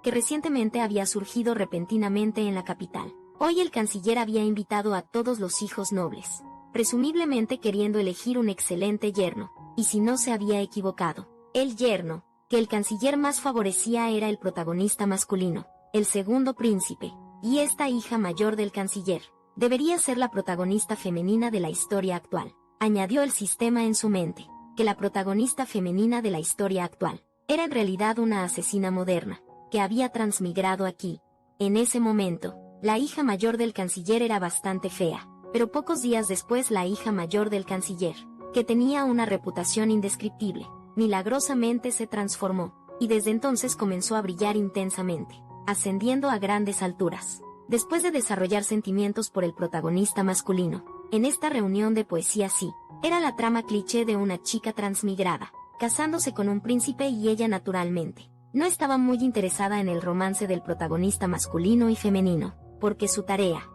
que recientemente había surgido repentinamente en la capital. Hoy el canciller había invitado a todos los hijos nobles, presumiblemente queriendo elegir un excelente yerno, y si no se había equivocado, el yerno que el canciller más favorecía era el protagonista masculino, el segundo príncipe, y esta hija mayor del canciller debería ser la protagonista femenina de la historia actual. Añadió el sistema en su mente, que la protagonista femenina de la historia actual era en realidad una asesina moderna, que había transmigrado aquí. En ese momento, la hija mayor del canciller era bastante fea, pero pocos días después la hija mayor del canciller, que tenía una reputación indescriptible, milagrosamente se transformó, y desde entonces comenzó a brillar intensamente, ascendiendo a grandes alturas. Después de desarrollar sentimientos por el protagonista masculino, en esta reunión de poesía sí, era la trama cliché de una chica transmigrada, casándose con un príncipe y ella naturalmente no estaba muy interesada en el romance del protagonista masculino y femenino, porque su tarea,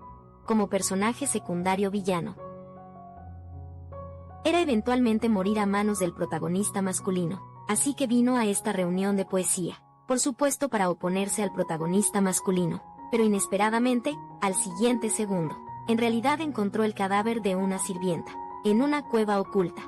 como personaje secundario villano, era eventualmente morir a manos del protagonista masculino, así que vino a esta reunión de poesía, por supuesto para oponerse al protagonista masculino, pero inesperadamente, al siguiente segundo, en realidad encontró el cadáver de una sirvienta, en una cueva oculta.